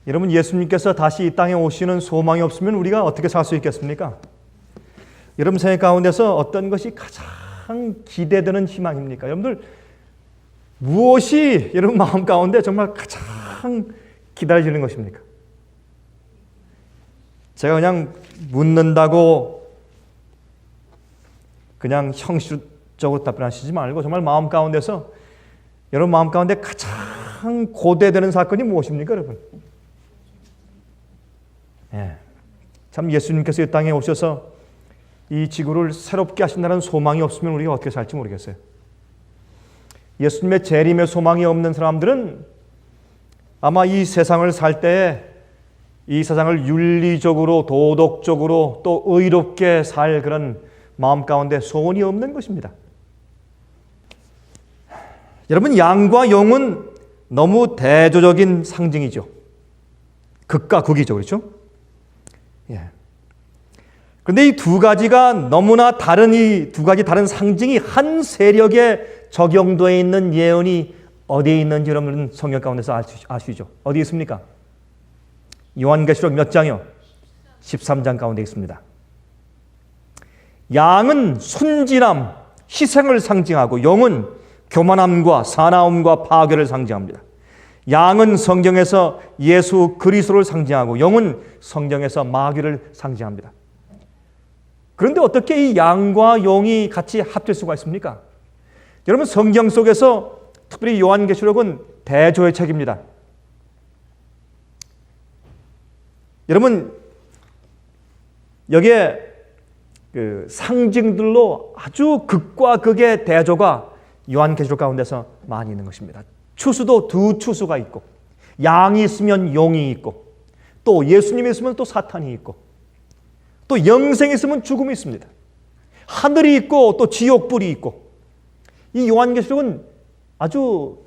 여러분, 예수님께서 다시 이 땅에 오시는 소망이 없으면 우리가 어떻게 살 수 있겠습니까? 여러분 생각 가운데서 어떤 것이 가장 기대되는 희망입니까? 여러분들 무엇이 여러분 마음 가운데 정말 가장 기다려지는 것입니까? 제가 그냥 묻는다고 그냥 형식적으로 답변하시지 말고 정말 마음 가운데서 여러분 마음 가운데 가장 고대되는 사건이 무엇입니까, 여러분? 참 예수님께서 이 땅에 오셔서 이 지구를 새롭게 하신다는 소망이 없으면 우리가 어떻게 살지 모르겠어요. 예수님의 재림의 소망이 없는 사람들은 아마 이 세상을 살 때에 이 세상을 윤리적으로 도덕적으로 또 의롭게 살 그런 마음 가운데 소원이 없는 것입니다. 여러분, 양과 용은 너무 대조적인 상징이죠. 극과 극이죠, 그렇죠? 그런데 이 두 가지가 너무나 다른 이 두 가지 다른 상징이 한 세력에 적용되어 있는 예언이 어디에 있는지 여러분은 성경 가운데서 아시죠? 어디에 있습니까? 요한계시록 몇 장이요? 13장 가운데 있습니다. 양은 순진함, 희생을 상징하고 용은 교만함과 사나움과 파괴를 상징합니다. 양은 성경에서 예수 그리스도를 상징하고 용은 성경에서 마귀를 상징합니다. 그런데 어떻게 이 양과 용이 같이 합될 수가 있습니까? 여러분, 성경 속에서 특별히 요한계시록은 대조의 책입니다. 여러분, 여기에 그 상징들로 아주 극과 극의 대조가 요한계시록 가운데서 많이 있는 것입니다. 추수도 두 추수가 있고, 양이 있으면 용이 있고, 또 예수님이 있으면 또 사탄이 있고, 또 영생이 있으면 죽음이 있습니다. 하늘이 있고 또 지옥불이 있고, 이 요한계시록은 아주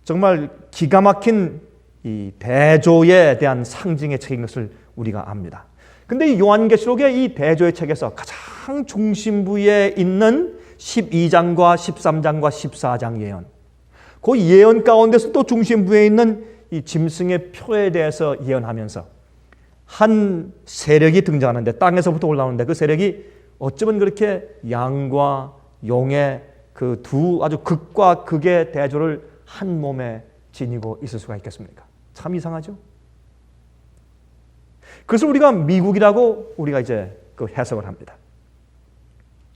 정말 기가 막힌 이 대조에 대한 상징의 책인 것을 우리가 압니다. 근데 이 요한계시록의 이 대조의 책에서 가장 중심부에 있는 12장과 13장과 14장 예언, 그 예언 가운데서 또 중심부에 있는 이 짐승의 표에 대해서 예언하면서 한 세력이 등장하는데, 땅에서부터 올라오는데 그 세력이 어쩌면 그렇게 양과 용의 그 두 아주 극과 극의 대조를 한 몸에 지니고 있을 수가 있겠습니까? 참 이상하죠? 그래서 우리가 미국이라고 우리가 이제 그 해석을 합니다.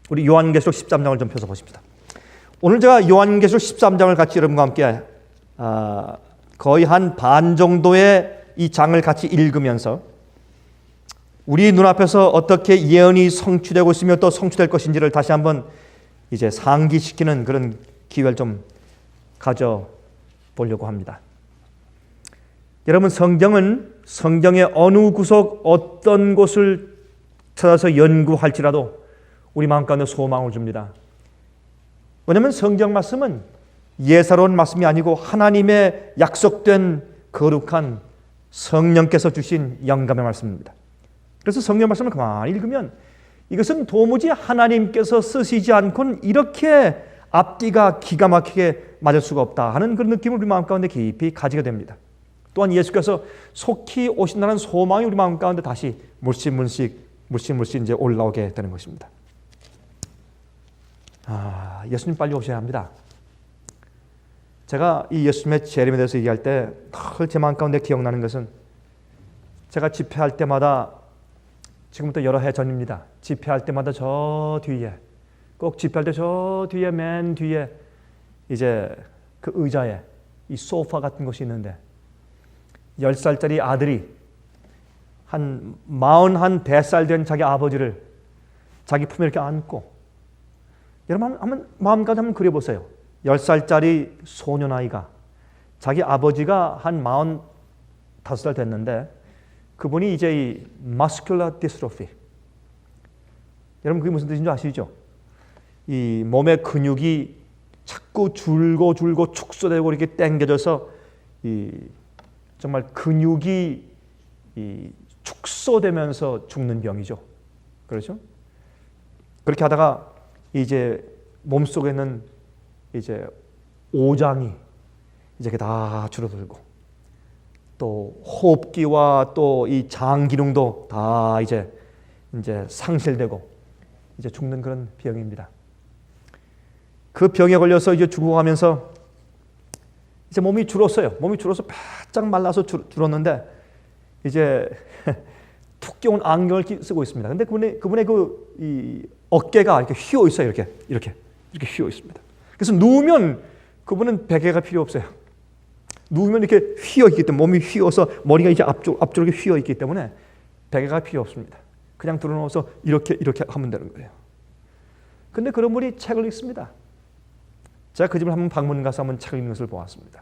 우리 요한계시록 13장을 좀 펴서 보십시다. 오늘 제가 요한계시록 13장을 같이 여러분과 함께 거의 한 반 정도의 이 장을 같이 읽으면서 우리 눈앞에서 어떻게 예언이 성취되고 있으며 또 성취될 것인지를 다시 한번 이제 상기시키는 그런 기회를 좀 가져보려고 합니다. 여러분, 성경은 성경의 어느 구석 어떤 곳을 찾아서 연구할지라도 우리 마음 가운데 소망을 줍니다. 왜냐하면 성경 말씀은 예사로운 말씀이 아니고 하나님의 약속된 거룩한 성령께서 주신 영감의 말씀입니다. 그래서 성경 말씀을 가만히 읽으면 이것은 도무지 하나님께서 쓰시지 않고는 이렇게 앞뒤가 기가 막히게 맞을 수가 없다 하는 그런 느낌을 우리 마음 가운데 깊이 가지게 됩니다. 또한 예수께서 속히 오신다는 소망이 우리 마음 가운데 다시 물씬 이제 올라오게 되는 것입니다. 예수님 빨리 오셔야 합니다. 제가 이 예수님의 재림에 대해서 얘기할 때 늘 제 마음 가운데 기억나는 것은, 제가 집회할 때마다, 지금부터 여러 해 전입니다. 집회할 때마다 저 뒤에, 꼭 집회할 때 저 뒤에, 맨 뒤에 이제 그 의자에 이 소파 같은 것이 있는데 10살짜리 아들이 한 41살 된 자기 아버지를 자기 품에 이렇게 안고, 여러분 한번 마음 가운데 한번 그려보세요. 10살짜리 소년아이가 자기 아버지가 한 45살 됐는데 그분이 이제 이 muscular dystrophy, 여러분 그게 무슨 뜻인지 아시죠? 이 몸의 근육이 자꾸 줄고 축소되고 이렇게 당겨져서 이 정말 근육이 이 축소되면서 죽는 병이죠. 그렇죠? 그렇게 하다가 이제 몸속에는 이제 오장이 이제 다 줄어들고, 또 호흡기와 또 이 장 기능도 다 이제 상실되고 이제 죽는 그런 병입니다. 그 병에 걸려서 이제 죽어가면서 이제 몸이 줄었어요. 몸이 줄어서 바짝 말라서 줄었는데 이제 툭 끼운 안경을 쓰고 있습니다. 근데 그분의 이 어깨가 이렇게 휘어 있어요. 이렇게 휘어 있습니다. 그래서 누우면 그분은 베개가 필요 없어요. 누우면 이렇게 휘어 있기 때문에 몸이 휘어서 머리가 이제 앞쪽에 휘어 있기 때문에 베개가 필요 없습니다. 그냥 들어놓아서 이렇게 하면 되는 거예요. 근데 그런 분이 책을 읽습니다. 제가 그 집을 한번 방문 가서 한번 책을 읽는 것을 보았습니다.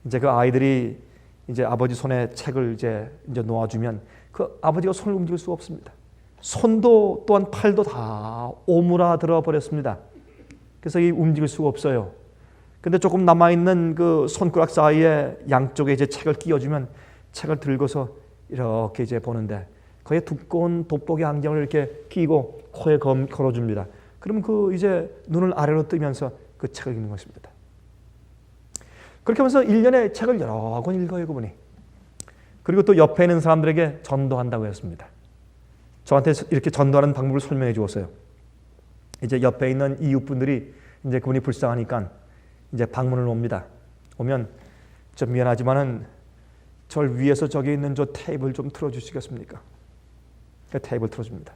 이제 그 아이들이 이제 아버지 손에 책을 이제 놓아주면 그 아버지가 손을 움직일 수가 없습니다. 손도 또한 팔도 다 오므라들어 버렸습니다. 그래서 이 움직일 수가 없어요. 근데 조금 남아있는 그 손가락 사이에 양쪽에 이제 책을 끼워주면 책을 들고서 이렇게 이제 보는데 거기에 두꺼운 돋보기 안경을 이렇게 끼고 코에 걸어줍니다. 그러면 그 이제 눈을 아래로 뜨면서 그 책을 읽는 것입니다. 그렇게 하면서 1년에 책을 여러 권 읽어요, 그분이. 그리고 또 옆에 있는 사람들에게 전도한다고 했습니다. 저한테 이렇게 전도하는 방법을 설명해 주었어요. 이제 옆에 있는 이웃분들이 이제 그분이 불쌍하니까 이제 방문을 옵니다. 오면 좀 미안하지만은 절 위에서 저기 있는 저 테이블 좀 틀어주시겠습니까? 그 테이블 틀어줍니다.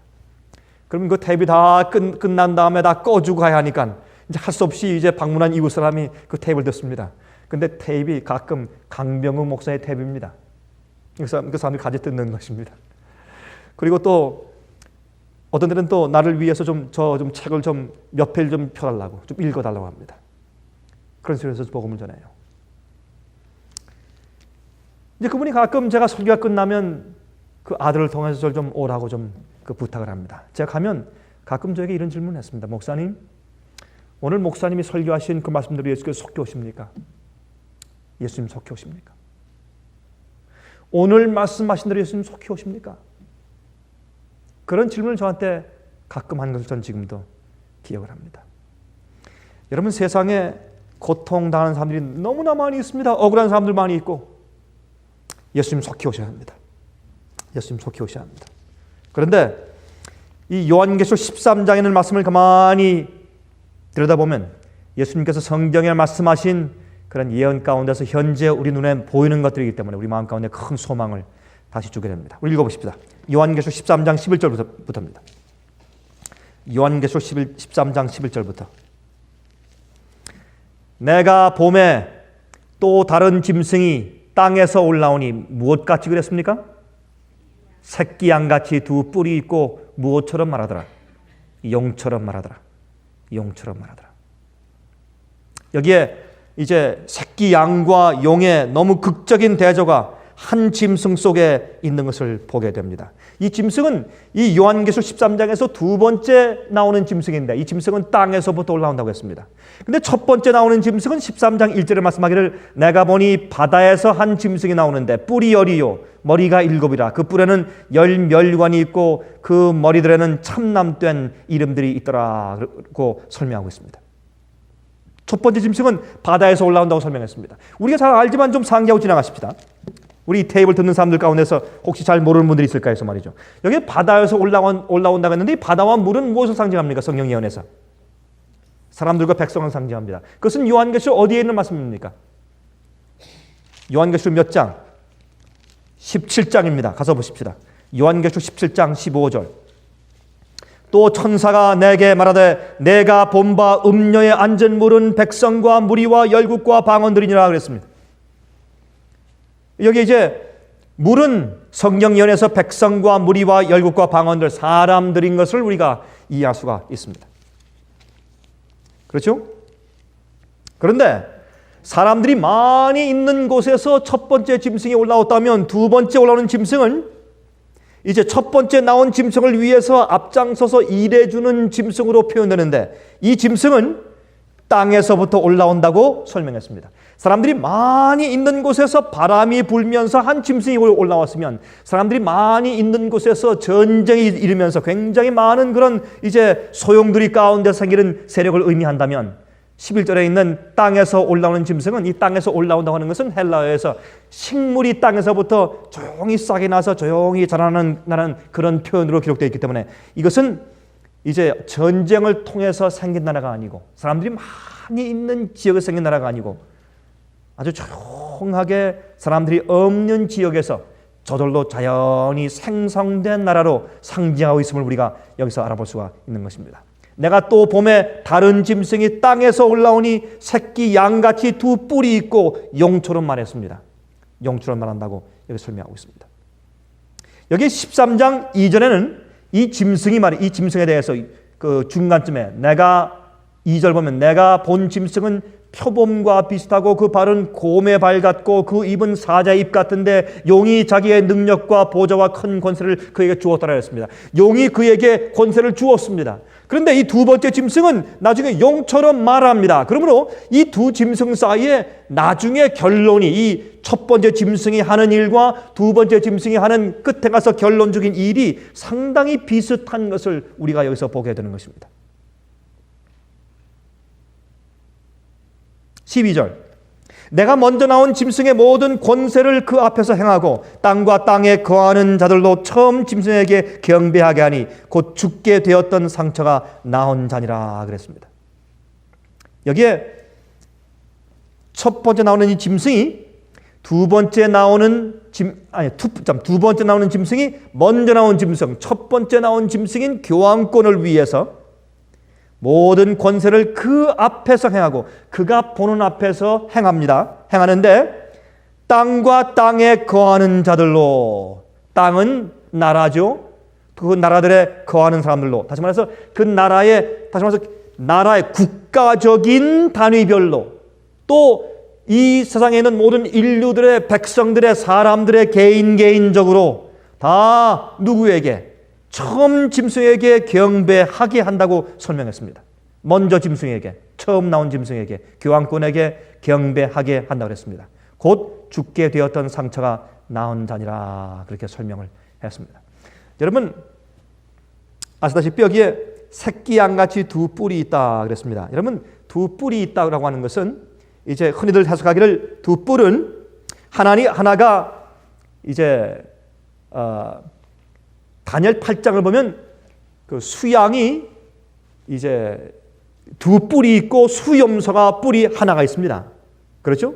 그러면 그 테이블이 다 끝난 다음에 다 꺼주고 가야 하니까 이제 할 수 없이 이제 방문한 이웃 사람이 그 테이블 듣습니다. 근데 테이프가 가끔 강병우 목사의 테이프입니다. 그 사람들이 가지 뜯는 것입니다. 그리고 또 어떤 데는 또 나를 위해서 좀 책을 좀 몇 페이지 좀 펴달라고, 좀 읽어달라고 합니다. 그런 소리에서 복음을 전해요. 이제 그분이 가끔 제가 설교가 끝나면 그 아들을 통해서 저를 좀 오라고 좀 그 부탁을 합니다. 제가 가면 가끔 저에게 이런 질문을 했습니다. 목사님, 오늘 목사님이 설교하신 그 말씀대로 예수께서 속해 오십니까? 예수님 속해 오십니까? 오늘 말씀하신 대로 예수님 속해 오십니까? 그런 질문을 저한테 가끔 한 것을 전 지금도 기억을 합니다. 여러분, 세상에 고통당하는 사람들이 너무나 많이 있습니다. 억울한 사람들 많이 있고 예수님 속해 오셔야 합니다. 예수님 속해 오셔야 합니다. 그런데 이 요한계시록 13장에 있는 말씀을 가만히 들여다보면 예수님께서 성경에 말씀하신 그런 예언 가운데서 현재 우리 눈에 보이는 것들이기 때문에 우리 마음 가운데 큰 소망을 다시 주게 됩니다. 우리 읽어보십시다. 요한계시록 13장 11절부터입니다. 요한계시록 13장 11절부터. 내가 봄에 또 다른 짐승이 땅에서 올라오니 무엇같이 그랬습니까? 새끼 양같이 두 뿔이 있고 무엇처럼 말하더라? 용처럼 말하더라. 용처럼 말하더라. 여기에 이제 새끼 양과 용의 너무 극적인 대조가 한 짐승 속에 있는 것을 보게 됩니다. 이 짐승은 이 요한계시록 13장에서 두 번째 나오는 짐승인데 이 짐승은 땅에서부터 올라온다고 했습니다. 근데 첫 번째 나오는 짐승은 13장 1절에 말씀하기를 내가 보니 바다에서 한 짐승이 나오는데 뿔이 10이요 머리가 7이라 그 뿔에는 10멸관이 있고 그 머리들에는 참남된 이름들이 있더라고 설명하고 있습니다. 첫 번째 짐승은 바다에서 올라온다고 설명했습니다. 우리가 잘 알지만 좀 상기하고 지나가십시다. 우리 테이블 듣는 사람들 가운데서 혹시 잘 모르는 분들이 있을까 해서 말이죠. 여기 바다에서 올라온다고 했는데 이 바다와 물은 무엇을 상징합니까? 성경 예언에서. 사람들과 백성을 상징합니다. 그것은 요한계시록 어디에 있는 말씀입니까? 요한계시록 몇 장? 17장입니다. 가서 보십시다. 요한계시록 17장 15절. 또 천사가 내게 말하되 내가 본 바 음녀에 앉은 물은 백성과 무리와 열국과 방언들이니라 그랬습니다. 여기 이제 물은 성경 예언에서 백성과 무리와 열국과 방언들 사람들인 것을 우리가 이해할 수가 있습니다. 그렇죠? 그런데 사람들이 많이 있는 곳에서 첫 번째 짐승이 올라왔다면 두 번째 올라오는 짐승은 이제 첫 번째 나온 짐승을 위해서 앞장서서 일해주는 짐승으로 표현되는데 이 짐승은 땅에서부터 올라온다고 설명했습니다. 사람들이 많이 있는 곳에서 바람이 불면서 한 짐승이 올라왔으면 사람들이 많이 있는 곳에서 전쟁이 일으면서 굉장히 많은 그런 이제 소용돌이 가운데 생기는 세력을 의미한다면 11절에 있는 땅에서 올라오는 짐승은, 이 땅에서 올라온다고 하는 것은 헬라어에서 식물이 땅에서부터 조용히 싹이 나서 조용히 자라나는 그런 표현으로 기록되어 있기 때문에 이것은 이제 전쟁을 통해서 생긴 나라가 아니고 사람들이 많이 있는 지역에서 생긴 나라가 아니고 아주 조용하게 사람들이 없는 지역에서 저절로 자연히 생성된 나라로 상징하고 있음을 우리가 여기서 알아볼 수가 있는 것입니다. 내가 또 봄에 다른 짐승이 땅에서 올라오니 새끼 양같이 두 뿔이 있고 용처럼 말했습니다. 용처럼 말한다고 여기 설명하고 있습니다. 여기 13장 이전에는 이 짐승에 대해서 그 중간쯤에 내가 2절 보면 내가 본 짐승은 표범과 비슷하고 그 발은 곰의 발 같고 그 입은 사자의 입 같은데 용이 자기의 능력과 보좌와 큰 권세를 그에게 주었다라 했습니다. 용이 그에게 권세를 주었습니다. 그런데 이 두 번째 짐승은 나중에 용처럼 말합니다. 그러므로 이 두 짐승 사이에 나중에 결론이 이 첫 번째 짐승이 하는 일과 두 번째 짐승이 하는 끝에 가서 결론적인 일이 상당히 비슷한 것을 우리가 여기서 보게 되는 것입니다. 12절 내가 먼저 나온 짐승의 모든 권세를 그 앞에서 행하고 땅과 땅에 거하는 자들도 처음 짐승에게 경배하게 하니 곧 죽게 되었던 상처가 나온 자니라 그랬습니다. 여기에 첫 번째 나오는 이 짐승이 두 번째 나오는 짐승이 먼저 나온 짐승, 첫 번째 나온 짐승인 교황권을 위해서 모든 권세를 그 앞에서 행하고 그가 보는 앞에서 행하는데 땅과 땅에 거하는 자들로, 땅은 나라죠. 그 나라들에 거하는 사람들로, 다시 말해서 그 나라의 국가적인 단위별로, 또 이 세상에 있는 모든 인류들의, 백성들의, 사람들의 개인적으로 다 누구에게? 처음 짐승에게 경배하게 한다고 설명했습니다. 먼저 짐승에게, 처음 나온 짐승에게, 교황권에게 경배하게 한다고 했습니다. 곧 죽게 되었던 상처가 나온 자니라 그렇게 설명을 했습니다. 여러분 아시다시피 여기에 새끼 양같이 두 뿔이 있다 그랬습니다. 여러분 두 뿔이 있다고 하는 것은 이제 흔히들 해석하기를 두 뿔은 하나가 이제 다니엘 8장을 보면 그 수양이 이제 두 뿔이 있고 수염소가 뿔이 하나가 있습니다. 그렇죠?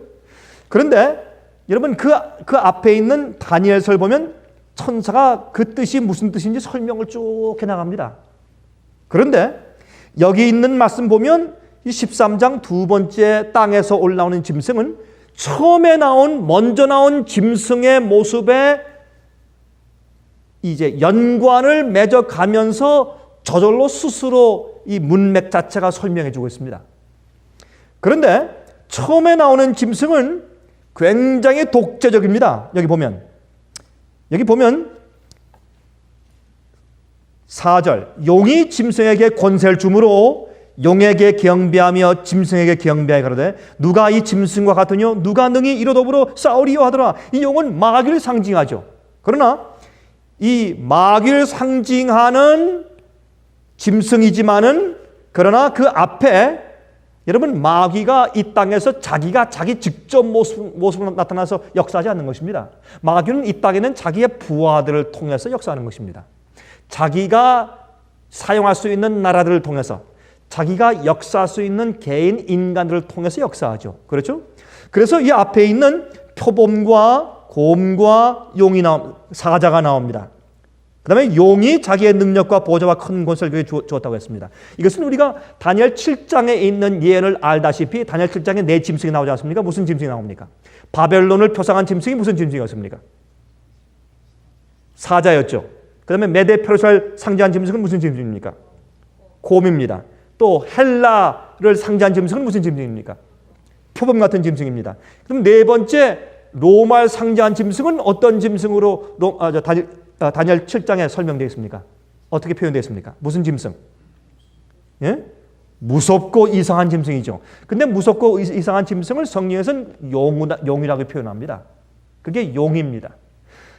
그런데 여러분 그 앞에 있는 다니엘서를 보면 천사가 그 뜻이 무슨 뜻인지 설명을 쭉 해나갑니다. 그런데 여기 있는 말씀 보면 이 13장 두 번째 땅에서 올라오는 짐승은 먼저 나온 짐승의 모습에 이제 연관을 맺어가면서 저절로 스스로 이 문맥 자체가 설명해 주고 있습니다. 그런데 처음에 나오는 짐승은 굉장히 독재적입니다. 여기 보면 4절 용이 짐승에게 권세를 주므로 용에게 경배하며 짐승에게 경배하여 가로되 누가 이 짐승과 같으뇨 누가 능히 이로 더불어 싸우리요 하더라. 이 용은 마귀를 상징하죠. 그러나 이 마귀를 상징하는 짐승이지만은 그러나 그 앞에 여러분 마귀가 이 땅에서 자기 직접 모습으로 나타나서 역사하지 않는 것입니다. 마귀는 이 땅에는 자기의 부하들을 통해서 역사하는 것입니다. 자기가 사용할 수 있는 나라들을 통해서 자기가 역사할 수 있는 개인 인간들을 통해서 역사하죠. 그렇죠? 그래서 이 앞에 있는 표범과 곰과 사자가 나옵니다. 그 다음에 용이 자기의 능력과 보좌와 큰 권세를 그에게 주었다고 했습니다. 이것은 우리가 다니엘 7장에 있는 예언을 알다시피 다니엘 7장에 네 짐승이 나오지 않습니까? 무슨 짐승이 나옵니까? 바벨론을 표상한 짐승이 무슨 짐승이었습니까? 사자였죠. 그 다음에 메데 페르시아를 상징한 짐승은 무슨 짐승입니까? 곰입니다. 또 헬라를 상징한 짐승은 무슨 짐승입니까? 표범 같은 짐승입니다. 그럼 네 번째 로마를 상징한 짐승은 어떤 짐승으로 다니엘 7장에 설명되어 있습니까? 어떻게 표현되어 있습니까? 무슨 짐승? 예? 무섭고 이상한 짐승이죠. 근데 무섭고 이상한 짐승을 성경에서는 용이라고 표현합니다. 그게 용입니다.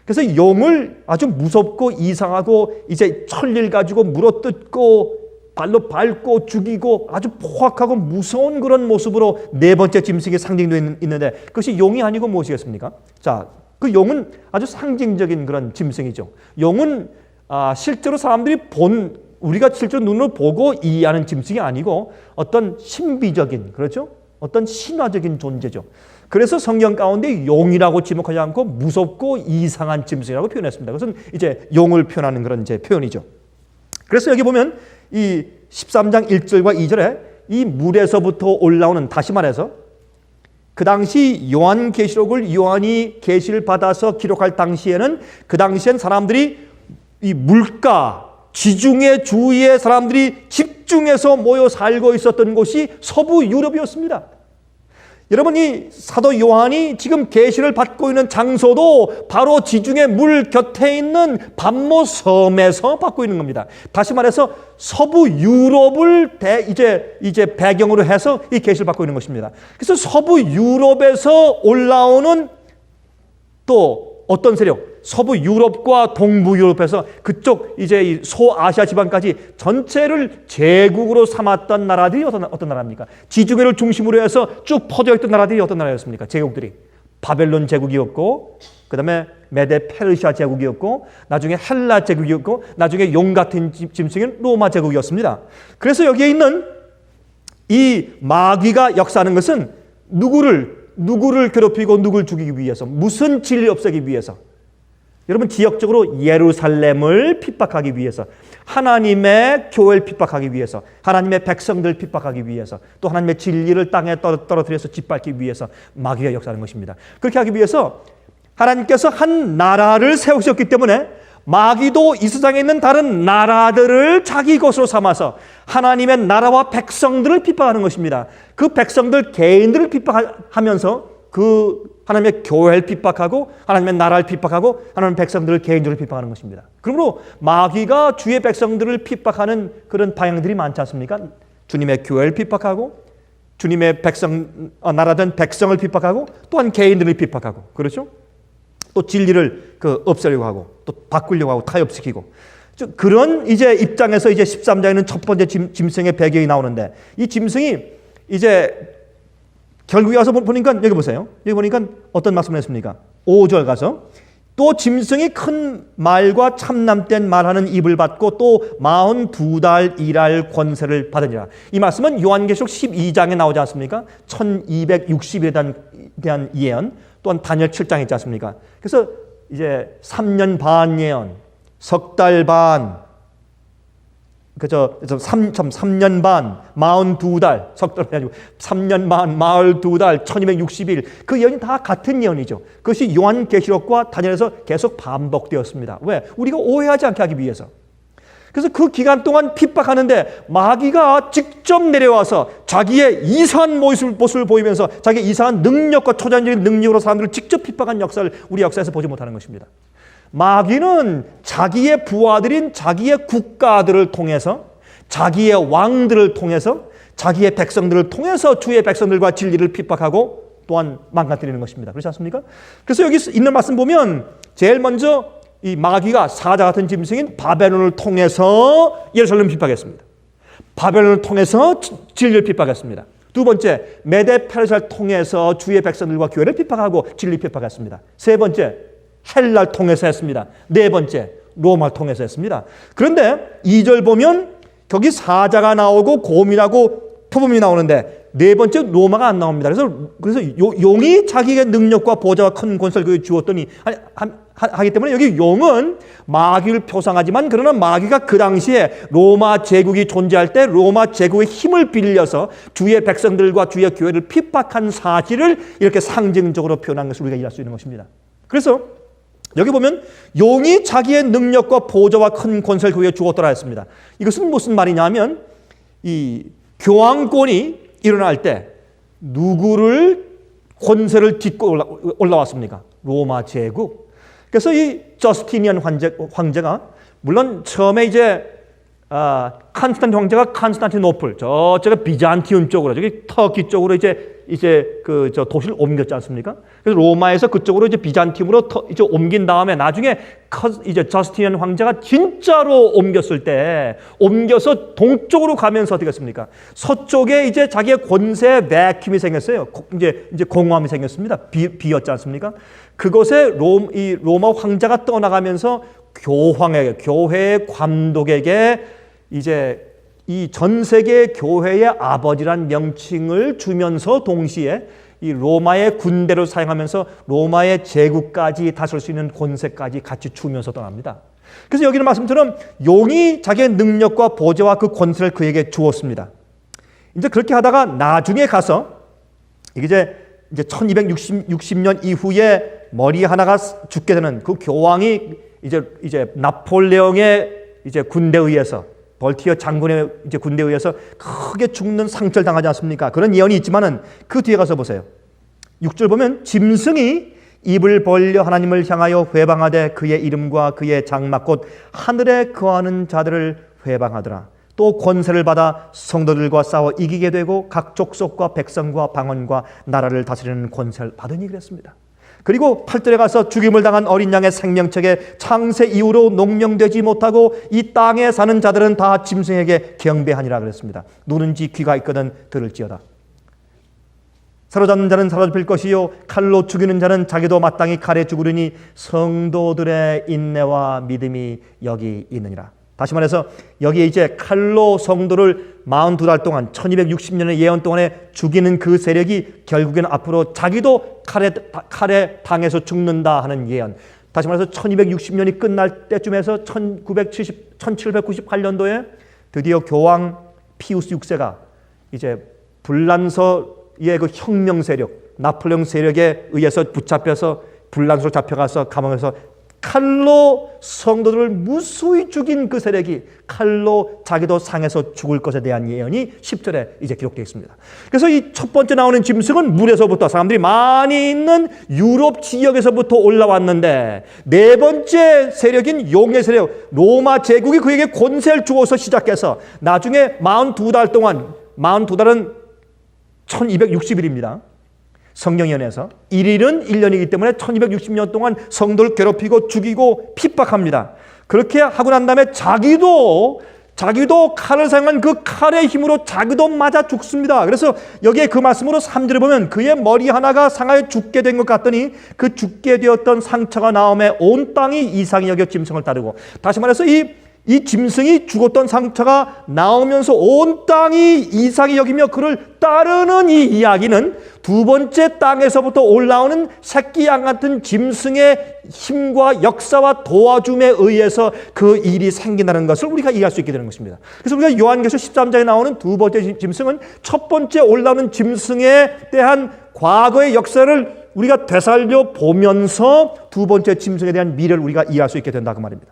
그래서 용을 아주 무섭고 이상하고 이제 천리를 가지고 물어뜯고 발로 밟고 죽이고 아주 포악하고 무서운 그런 모습으로 네 번째 짐승이 상징되어 있는데 그것이 용이 아니고 무엇이겠습니까? 자, 그 용은 아주 상징적인 그런 짐승이죠. 용은 실제로 사람들이 우리가 실제로 눈으로 보고 이해하는 짐승이 아니고 어떤 신비적인, 그렇죠? 어떤 신화적인 존재죠. 그래서 성경 가운데 용이라고 지목하지 않고 무섭고 이상한 짐승이라고 표현했습니다. 그것은 이제 용을 표현하는 그런 이제 표현이죠. 그래서 여기 보면 이 13장 1절과 2절에 이 물에서부터 올라오는, 다시 말해서 그 당시 요한계시록을 요한이 계시를 받아서 기록할 당시에는 그 당시엔 사람들이 이 물가, 지중해 주위에 사람들이 집중해서 모여 살고 있었던 곳이 서부 유럽이었습니다. 여러분, 이 사도 요한이 지금 계시를 받고 있는 장소도 바로 지중해 물 곁에 있는 밤모 섬에서 받고 있는 겁니다. 다시 말해서 서부 유럽을 이제 배경으로 해서 이 계시를 받고 있는 것입니다. 그래서 서부 유럽에서 올라오는 또 어떤 세력, 서부 유럽과 동부 유럽에서 그쪽 이제 소아시아 지방까지 전체를 제국으로 삼았던 나라들이 어떤 나라입니까? 지중해를 중심으로 해서 쭉 퍼져 있던 나라들이 어떤 나라였습니까? 제국들이 바벨론 제국이었고, 그 다음에 메데 페르시아 제국이었고, 나중에 헬라 제국이었고, 나중에 용 같은 짐승인 로마 제국이었습니다. 그래서 여기에 있는 이 마귀가 역사하는 것은 누구를 괴롭히고 누구를 죽이기 위해서, 무슨 진리 없애기 위해서, 여러분 지역적으로 예루살렘을 핍박하기 위해서, 하나님의 교회를 핍박하기 위해서, 하나님의 백성들을 핍박하기 위해서, 또 하나님의 진리를 땅에 떨어뜨려서 짓밟기 위해서 마귀가 역사하는 것입니다. 그렇게 하기 위해서 하나님께서 한 나라를 세우셨기 때문에 마귀도 이 세상에 있는 다른 나라들을 자기 것으로 삼아서 하나님의 나라와 백성들을 핍박하는 것입니다. 그 백성들 개인들을 핍박하면서 그 하나님의 교회를 핍박하고 하나님의 나라를 핍박하고 하나님의 백성들을 개인적으로 핍박하는 것입니다. 그러므로 마귀가 주의 백성들을 핍박하는 그런 방향들이 많지 않습니까? 주님의 교회를 핍박하고 주님의 나라된 백성을 핍박하고 또한 개인들을 핍박하고, 그렇죠? 또 진리를 없애려고 하고 또 바꾸려고 하고 타협시키고, 그런 이제 입장에서 이제 13장에는 첫 번째 짐승의 배경이 나오는데, 이 짐승이 이제 결국에 와서 보니까 여기 보세요. 여기 보니까 어떤 말씀을 했습니까? 5절 가서 또 짐승이 큰 말과 참남된 말하는 입을 받고 또 42달 일할 권세를 받으니라. 이 말씀은 요한계시록 12장에 나오지 않습니까? 1260일에 대한 예언, 또한 다니엘 7장에 있지 않습니까? 그래서 이제 3년 반 예언, 석 달 반, 그죠? 3년 반, 42달, 석 달이 아니고 3년 반, 42달, 1260일, 그 예언이 다 같은 예언이죠. 그것이 요한계시록과 다니엘에서 계속 반복되었습니다. 왜? 우리가 오해하지 않게 하기 위해서. 그래서 그 기간 동안 핍박하는데 마귀가 직접 내려와서 자기의 이상한 모습을 보이면서 자기의 이상한 능력과 초자연적인 능력으로 사람들을 직접 핍박한 역사를 우리 역사에서 보지 못하는 것입니다. 마귀는 자기의 부하들인 자기의 국가들을 통해서, 자기의 왕들을 통해서, 자기의 백성들을 통해서 주의 백성들과 진리를 핍박하고 또한 망가뜨리는 것입니다. 그렇지 않습니까? 그래서 여기 있는 말씀 보면 제일 먼저 이 마귀가 사자 같은 짐승인 바벨론을 통해서 예루살렘을 핍박했습니다. 바벨론을 통해서 진리를 핍박했습니다. 두 번째, 메데 페르시아를 통해서 주의 백성들과 교회를 핍박하고 진리 핍박했습니다. 세 번째, 헬라를 통해서 했습니다. 네 번째, 로마를 통해서 했습니다. 그런데 2절 보면 거기 사자가 나오고 곰이라고 표범이 나오는데 네 번째 로마가 안 나옵니다. 그래서 용이 자기의 능력과 보좌와 큰 권세를 주었더니 하기 때문에 여기 용은 마귀를 표상하지만, 그러나 마귀가 그 당시에 로마 제국이 존재할 때 로마 제국의 힘을 빌려서 주의 백성들과 주의 교회를 핍박한 사실을 이렇게 상징적으로 표현한 것을 우리가 이해할 수 있는 것입니다. 그래서 여기 보면 용이 자기의 능력과 보좌와 큰 권세를 그에게 주었더라 했습니다. 이것은 무슨 말이냐 하면 이 교황권이 일어날 때 누구를 권세를 딛고 올라왔습니까? 로마 제국. 그래서 이 저스티니안 황제가 물론 처음에 이제 컨스탄틴 황제가 컨스탄티노플, 저쪽에 비잔티움 쪽으로, 저기 터키 쪽으로 이제 이제 저 도시를 옮겼지 않습니까? 그래서 로마에서 그쪽으로 이제 비잔티움으로 이제 옮긴 다음에 나중에 이제 저스티니안 황제가 진짜로 옮겼을 때 옮겨서 동쪽으로 가면서 어떻게 했습니까? 서쪽에 이제 자기의 권세의 베큐움이 생겼어요. 이제 공허함이 생겼습니다. 비었지 않습니까? 그것에 이 로마 황제가 떠나가면서 교회의 감독에게 이제 이 전 세계 교회의 아버지란 명칭을 주면서 동시에 이 로마의 군대를 사용하면서 로마의 제국까지 다스릴 수 있는 권세까지 같이 주면서 떠납니다. 그래서 여기는 말씀처럼 용이 자기의 능력과 보좌와 그 권세를 그에게 주었습니다. 이제 그렇게 하다가 나중에 가서 이제 1260년 이후에 머리 하나가 죽게 되는 그 교황이 이제 나폴레옹의 이제 군대에 의해서 벌티어 장군의 이제 군대에 의해서 크게 죽는 상처를 당하지 않습니까? 그런 예언이 있지만은 그 뒤에 가서 보세요. 6절 보면 짐승이 입을 벌려 하나님을 향하여 회방하되 그의 이름과 그의 장막 곧 하늘에 거하는 자들을 회방하더라. 또 권세를 받아 성도들과 싸워 이기게 되고 각 족속과 백성과 방언과 나라를 다스리는 권세를 받으니 그랬습니다. 그리고 8절에 가서 죽임을 당한 어린 양의 생명책에 창세 이후로 농명되지 못하고 이 땅에 사는 자들은 다 짐승에게 경배하니라 그랬습니다. 누는지 귀가 있거든 들을지어다. 사로잡는 자는 사로잡힐 것이요 칼로 죽이는 자는 자기도 마땅히 칼에 죽으리니 성도들의 인내와 믿음이 여기 있느니라. 다시 말해서 여기에 이제 칼로 성도를 42달 동안 1260년의 예언 동안에 죽이는 그 세력이 결국에는 앞으로 자기도 칼에 당해서 죽는다 하는 예언. 다시 말해서 1260년이 끝날 때쯤에서 1798년도에 드디어 교황 피우스 6세가 이제 불란서의 그 혁명 세력, 나폴레옹 세력에 의해서 붙잡혀서 불란서로 잡혀가서 감옥에서 칼로 성도들을 무수히 죽인 그 세력이 칼로 자기도 상해서 죽을 것에 대한 예언이 10절에 이제 기록되어 있습니다. 그래서 이 첫 번째 나오는 짐승은 물에서부터 사람들이 많이 있는 유럽 지역에서부터 올라왔는데 네 번째 세력인 용의 세력 로마 제국이 그에게 권세를 주어서 시작해서 나중에 42달 동안 42달은 1260일입니다. 성경연에서 1일은 1년이기 때문에 1260년 동안 성도를 괴롭히고 죽이고 핍박합니다. 그렇게 하고 난 다음에 자기도 칼을 사용한 그 칼의 힘으로 자기도 맞아 죽습니다. 그래서 여기에 그 말씀으로 3절에 보면 그의 머리 하나가 상하여 죽게 된 것 같더니 그 죽게 되었던 상처가 나오매 온 땅이 이상히 여겨 짐승을 따르고 다시 말해서 이 짐승이 죽었던 상처가 나오면서 온 땅이 이상히 여기며 그를 따르는 이 이야기는 두 번째 땅에서부터 올라오는 새끼 양 같은 짐승의 힘과 역사와 도와줌에 의해서 그 일이 생긴다는 것을 우리가 이해할 수 있게 되는 것입니다. 그래서 우리가 요한계시록 13장에 나오는 두 번째 짐승은 첫 번째 올라오는 짐승에 대한 과거의 역사를 우리가 되살려 보면서 두 번째 짐승에 대한 미래를 우리가 이해할 수 있게 된다 그 말입니다.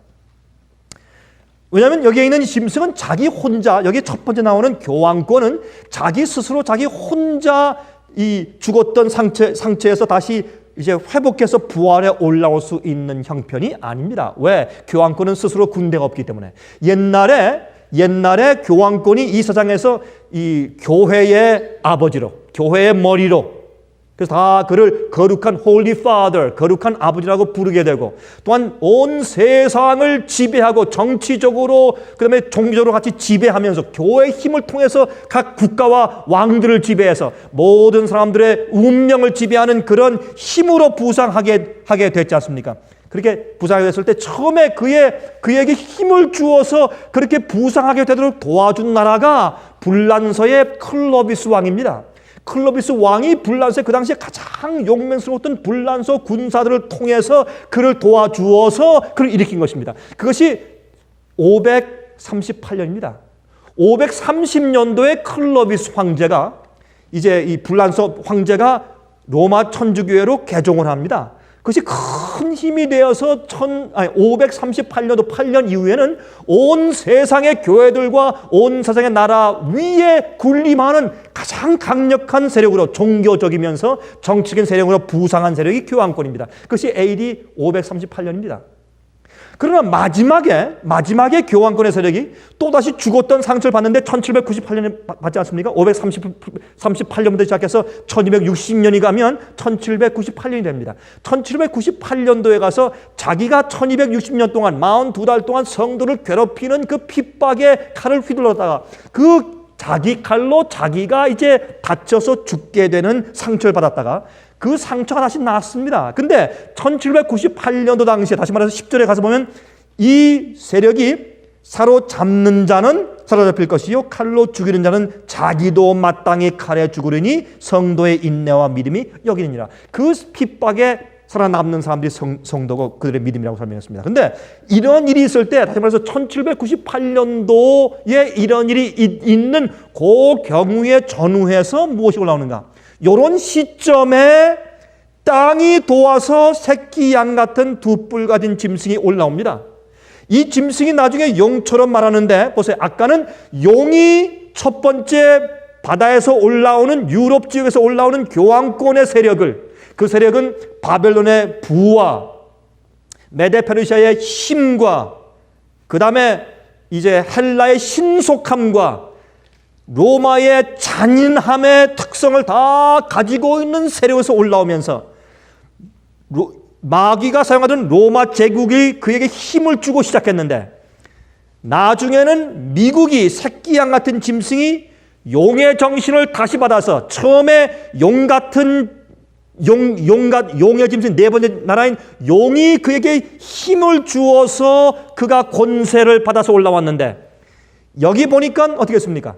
왜냐하면 여기에 있는 짐승은 자기 혼자 여기 첫 번째 나오는 교황권은 자기 스스로 자기 혼자 이 죽었던 상처에서 다시 이제 회복해서 부활해 올라올 수 있는 형편이 아닙니다. 왜? 교황권은 스스로 군대가 없기 때문에 옛날에 교황권이 이 세상에서 이 교회의 아버지로 교회의 머리로 그래서 다 그를 거룩한 Holy Father, 거룩한 아버지라고 부르게 되고 또한 온 세상을 지배하고 정치적으로 그다음에 종교적으로 같이 지배하면서 교회의 힘을 통해서 각 국가와 왕들을 지배해서 모든 사람들의 운명을 지배하는 그런 힘으로 부상하게 됐지 않습니까? 그렇게 부상하게 됐을 때 처음에 그에게 힘을 주어서 그렇게 부상하게 되도록 도와준 나라가 불란서의 클로비스 왕입니다. 클로비스 왕이 불란서에 그 당시에 가장 용맹스러웠던 불란서 군사들을 통해서 그를 도와주어서 그를 일으킨 것입니다. 그것이 538년입니다. 530년도에 클로비스 황제가 이제 이 불란서 황제가 로마 천주교회로 개종을 합니다. 그것이 큰 힘이 되어서 538년도 8년 이후에는 온 세상의 교회들과 온 세상의 나라 위에 군림하는 가장 강력한 세력으로 종교적이면서 정치적인 세력으로 부상한 세력이 교황권입니다. 그것이 AD 538년입니다. 그러나 마지막에 교황권의 세력이 또다시 죽었던 상처를 받는데 1798년에 받지 않습니까? 538년부터 시작해서 1260년이 가면 1798년이 됩니다. 1798년도에 가서 자기가 1260년 동안 42달 동안 성도를 괴롭히는 그 핍박의 칼을 휘둘렀다가 그 자기 칼로 자기가 이제 다쳐서 죽게 되는 상처를 받았다가 그 상처가 다시 나았습니다. 근데 1798년도 당시에 다시 말해서 10절에 가서 보면 이 세력이 사로잡는 자는 사로잡힐 것이요 칼로 죽이는 자는 자기도 마땅히 칼에 죽으리니 성도의 인내와 믿음이 여기느니라. 그 핍박에 살아남는 사람들이 성도고 그들의 믿음이라고 설명했습니다. 근데 이런 일이 있을 때 다시 말해서 1798년도에 이런 일이 있는 그 경우에 전후해서 무엇이 올라오는가? 이런 시점에 땅이 도와서 새끼 양 같은 두 뿔 가진 짐승이 올라옵니다. 이 짐승이 나중에 용처럼 말하는데 보세요. 아까는 용이 첫 번째 바다에서 올라오는 유럽 지역에서 올라오는 교황권의 세력을 그 세력은 바벨론의 부와 메데페르시아의 힘과 그 다음에 이제 헬라의 신속함과 로마의 잔인함의 특성을 다 가지고 있는 세력에서 올라오면서 마귀가 사용하던 로마 제국이 그에게 힘을 주고 시작했는데 나중에는 미국이 새끼양 같은 짐승이 용의 정신을 다시 받아서 처음에 용 같은 용의 짐승 네 번째 나라인 용이 그에게 힘을 주어서 그가 권세를 받아서 올라왔는데 여기 보니까 어떻게 했습니까?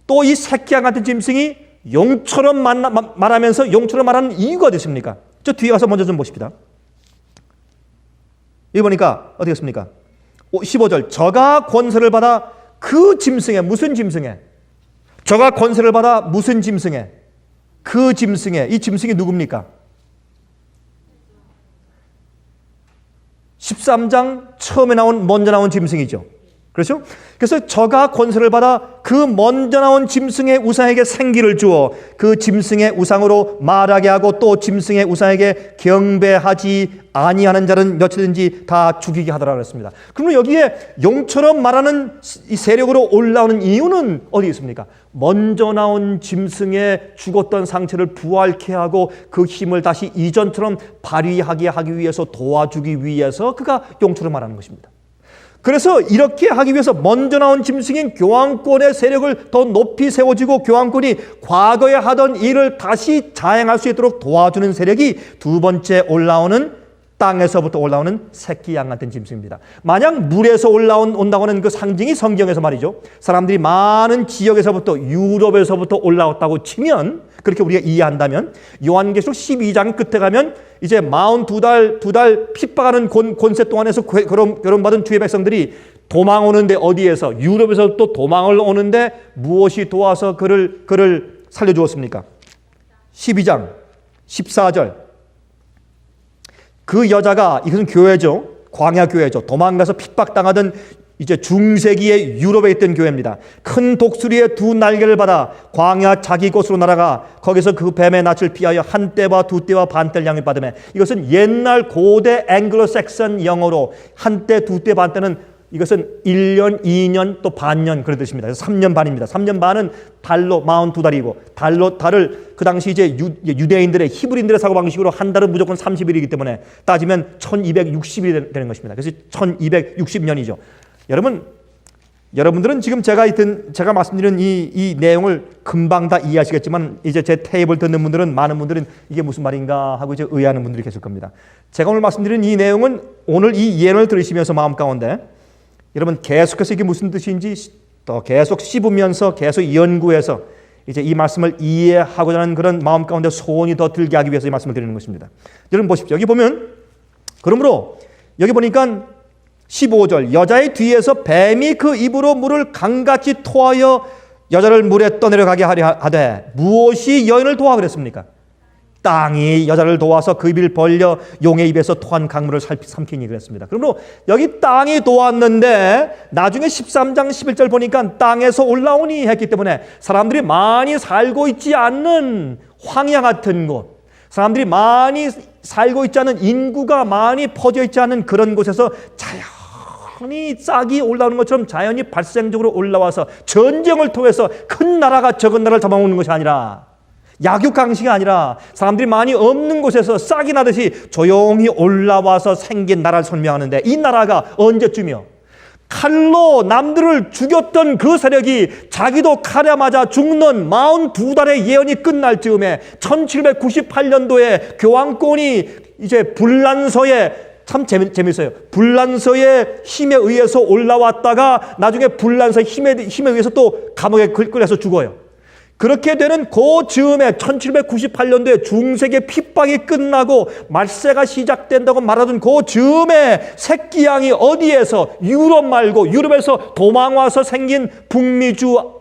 또 이 새끼양 같은 짐승이 용처럼 말하면서 용처럼 말하는 이유가 어딨습니까? 저 뒤에 가서 먼저 좀 보십시다. 여기 보니까 어떻게 했습니까? 15절 저가 권세를 받아 그 짐승에 무슨 짐승에? 저가 권세를 받아 무슨 짐승에? 그 짐승에 이 짐승이 누굽니까? 13장 처음에 먼저 나온 짐승이죠. 그렇죠? 그래서 저가 권세를 받아 그 먼저 나온 짐승의 우상에게 생기를 주어 그 짐승의 우상으로 말하게 하고 또 짐승의 우상에게 경배하지 아니하는 자는 며칠든지 다 죽이게 하더라 그랬습니다. 그러면 여기에 용처럼 말하는 이 세력으로 올라오는 이유는 어디 있습니까? 먼저 나온 짐승의 죽었던 상체를 부활케 하고 그 힘을 다시 이전처럼 발휘하게 하기 위해서 도와주기 위해서 그가 용처럼 말하는 것입니다. 그래서 이렇게 하기 위해서 먼저 나온 짐승인 교황권의 세력을 더 높이 세워지고 교황권이 과거에 하던 일을 다시 자행할 수 있도록 도와주는 세력이 두 번째 올라오는 땅에서부터 올라오는 새끼 양 같은 짐승입니다. 만약 물에서 온다고 하는 그 상징이 성경에서 말이죠. 사람들이 많은 지역에서부터 유럽에서부터 올라왔다고 치면 그렇게 우리가 이해한다면 요한계시록 12장 끝에 가면 이제 42달 핍박하는 권세 동안에서 괴로움받은 주의 백성들이 도망 오는데 어디에서? 유럽에서 또 도망을 오는데 무엇이 도와서 그를 살려주었습니까? 12장 14절 그 여자가 이것은 교회죠. 광야 교회죠. 도망가서 핍박당하던 이제 중세기의 유럽에 있던 교회입니다. 큰 독수리의 두 날개를 받아 광야 자기 곳으로 날아가 거기서 그 뱀의 낯을 피하여 한 떼와 두 떼와 반 떼를 양을 받으며 이것은 옛날 고대 앵글로색선 영어로 한 떼, 두 떼, 반 떼는 이것은 1년, 2년 또 반년 그런 뜻입니다. 그래서 3년 반입니다. 3년 반은 달로 42달이고 달을 그 당시 이제 유대인들의 히브리인들의 사고방식으로 한 달은 무조건 30일이기 때문에 따지면 1260일이 되는 것입니다. 그래서 1260년이죠. 여러분들은 지금 제가 말씀드리는 이 내용을 금방 다 이해하시겠지만 이제 제 테이블 듣는 분들은 많은 분들은 이게 무슨 말인가 하고 이제 의아하는 분들이 계실 겁니다. 제가 오늘 말씀드리는 이 내용은 오늘 이 예언을 들으시면서 마음 가운데 여러분 계속해서 이게 무슨 뜻인지 또 계속 씹으면서 계속 연구해서 이제 이 말씀을 이해하고자 하는 그런 마음 가운데 소원이 더 들게 하기 위해서 이 말씀을 드리는 것입니다. 여러분 보십시오. 여기 보면 그러므로 여기 보니까 15절 여자의 뒤에서 뱀이 그 입으로 물을 강같이 토하여 여자를 물에 떠내려가게 하려 하되 무엇이 여인을 도와 그랬습니까? 땅이 여자를 도와서 그 입을 벌려 용의 입에서 토한 강물을 삼키니 그랬습니다. 그러므로 여기 땅이 도왔는데 나중에 13장 11절 보니까 땅에서 올라오니 했기 때문에 사람들이 많이 살고 있지 않는 황야 같은 곳 사람들이 많이 살고 있지 않은, 인구가 많이 퍼져 있지 않은 그런 곳에서 자연히 싹이 올라오는 것처럼 자연히 발생적으로 올라와서 전쟁을 통해서 큰 나라가 적은 나라를 잡아먹는 것이 아니라, 약육강식이 아니라 사람들이 많이 없는 곳에서 싹이 나듯이 조용히 올라와서 생긴 나라를 설명하는데, 이 나라가 언제쯤이요? 칼로 남들을 죽였던 그 세력이 자기도 칼에 맞아 죽는 42달의 예언이 끝날 즈음에 1798년도에 교황권이 이제 불란서에, 참 재밌어요. 불란서의 힘에 의해서 올라왔다가 나중에 불란서의 힘에 의해서 또 감옥에 끌려서 죽어요. 그렇게 되는 그 즈음에 1798년도에 중세계 핍박이 끝나고 말세가 시작된다고 말하던 그 즈음에 새끼 양이 어디에서, 유럽 말고 유럽에서 도망와서 생긴 북미주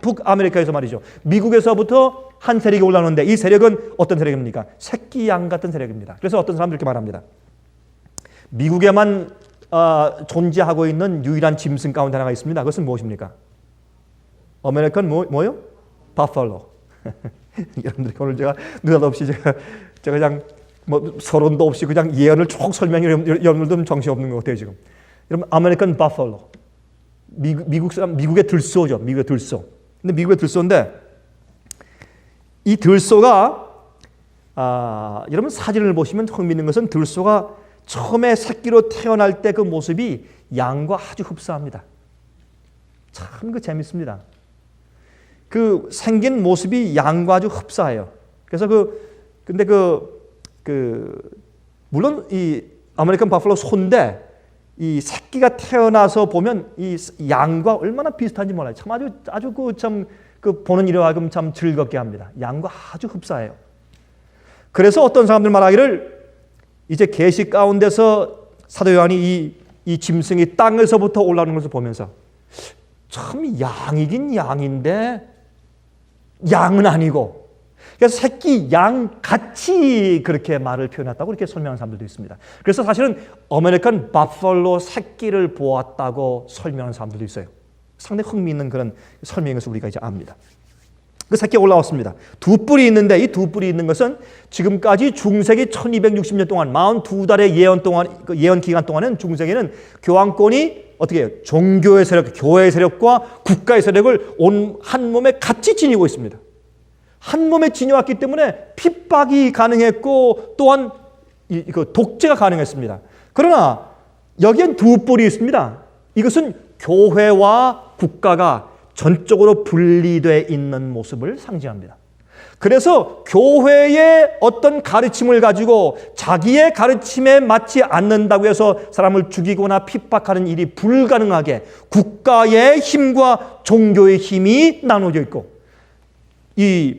북아메리카에서 말이죠. 미국에서부터 한 세력이 올라오는데, 이 세력은 어떤 세력입니까? 새끼 양 같은 세력입니다. 그래서 어떤 사람들이 이렇게 말합니다. 미국에만 존재하고 있는 유일한 짐승 가운데 하나가 있습니다. 그것은 무엇입니까? 아메리칸 뭐요? 바팔로. 여러분들 오늘 제가 느닷없이 제가 그냥 뭐 서론도 없이 그냥 예언을 쭉 설명해, 여러분들도 정신없는 것 같아요 지금. 여러분, 아메리칸 바팔로. 미국 사람, 미국의 들소죠. 미국의 들소. 근데 미국의 들소인데, 이 들소가 여러분 사진을 보시면 흥미있는 것은, 들소가 처음에 새끼로 태어날 때 그 모습이 양과 아주 흡사합니다. 참 재밌습니다. 그 생긴 모습이 양과 아주 흡사해요. 그래서 근데 물론 이 아메리칸 바팔로 소인데, 이 새끼가 태어나서 보면 이 양과 얼마나 비슷한지 몰라요. 참 아주 보는 이로 하여금 참 즐겁게 합니다. 양과 아주 흡사해요. 그래서 어떤 사람들 말하기를, 이제 계시 가운데서 사도 요한이 이 짐승이 땅에서부터 올라오는 것을 보면서, 참 양이긴 양인데 양은 아니고, 그래서 새끼 양 같이 그렇게 말을 표현했다고 이렇게 설명하는 사람들도 있습니다. 그래서 사실은 아메리칸 바팔로 새끼를 보았다고 설명하는 사람들도 있어요. 상당히 흥미있는 그런 설명인 것을 우리가 이제 압니다. 그 새끼가 올라왔습니다. 두 뿔이 있는데, 이 두 뿔이 있는 것은 지금까지 중세기 1260년 동안 42달의 예언 기간 동안은 중세기는 교황권이 어떻게 해요? 종교의 세력, 교회의 세력과 국가의 세력을 한 몸에 같이 지니고 있습니다. 한 몸에 지녀왔기 때문에 핍박이 가능했고, 또한 독재가 가능했습니다. 그러나 여기엔 두 뿔이 있습니다. 이것은 교회와 국가가 전적으로 분리되어 있는 모습을 상징합니다. 그래서 교회의 어떤 가르침을 가지고 자기의 가르침에 맞지 않는다고 해서 사람을 죽이거나 핍박하는 일이 불가능하게, 국가의 힘과 종교의 힘이 나눠져 있고, 이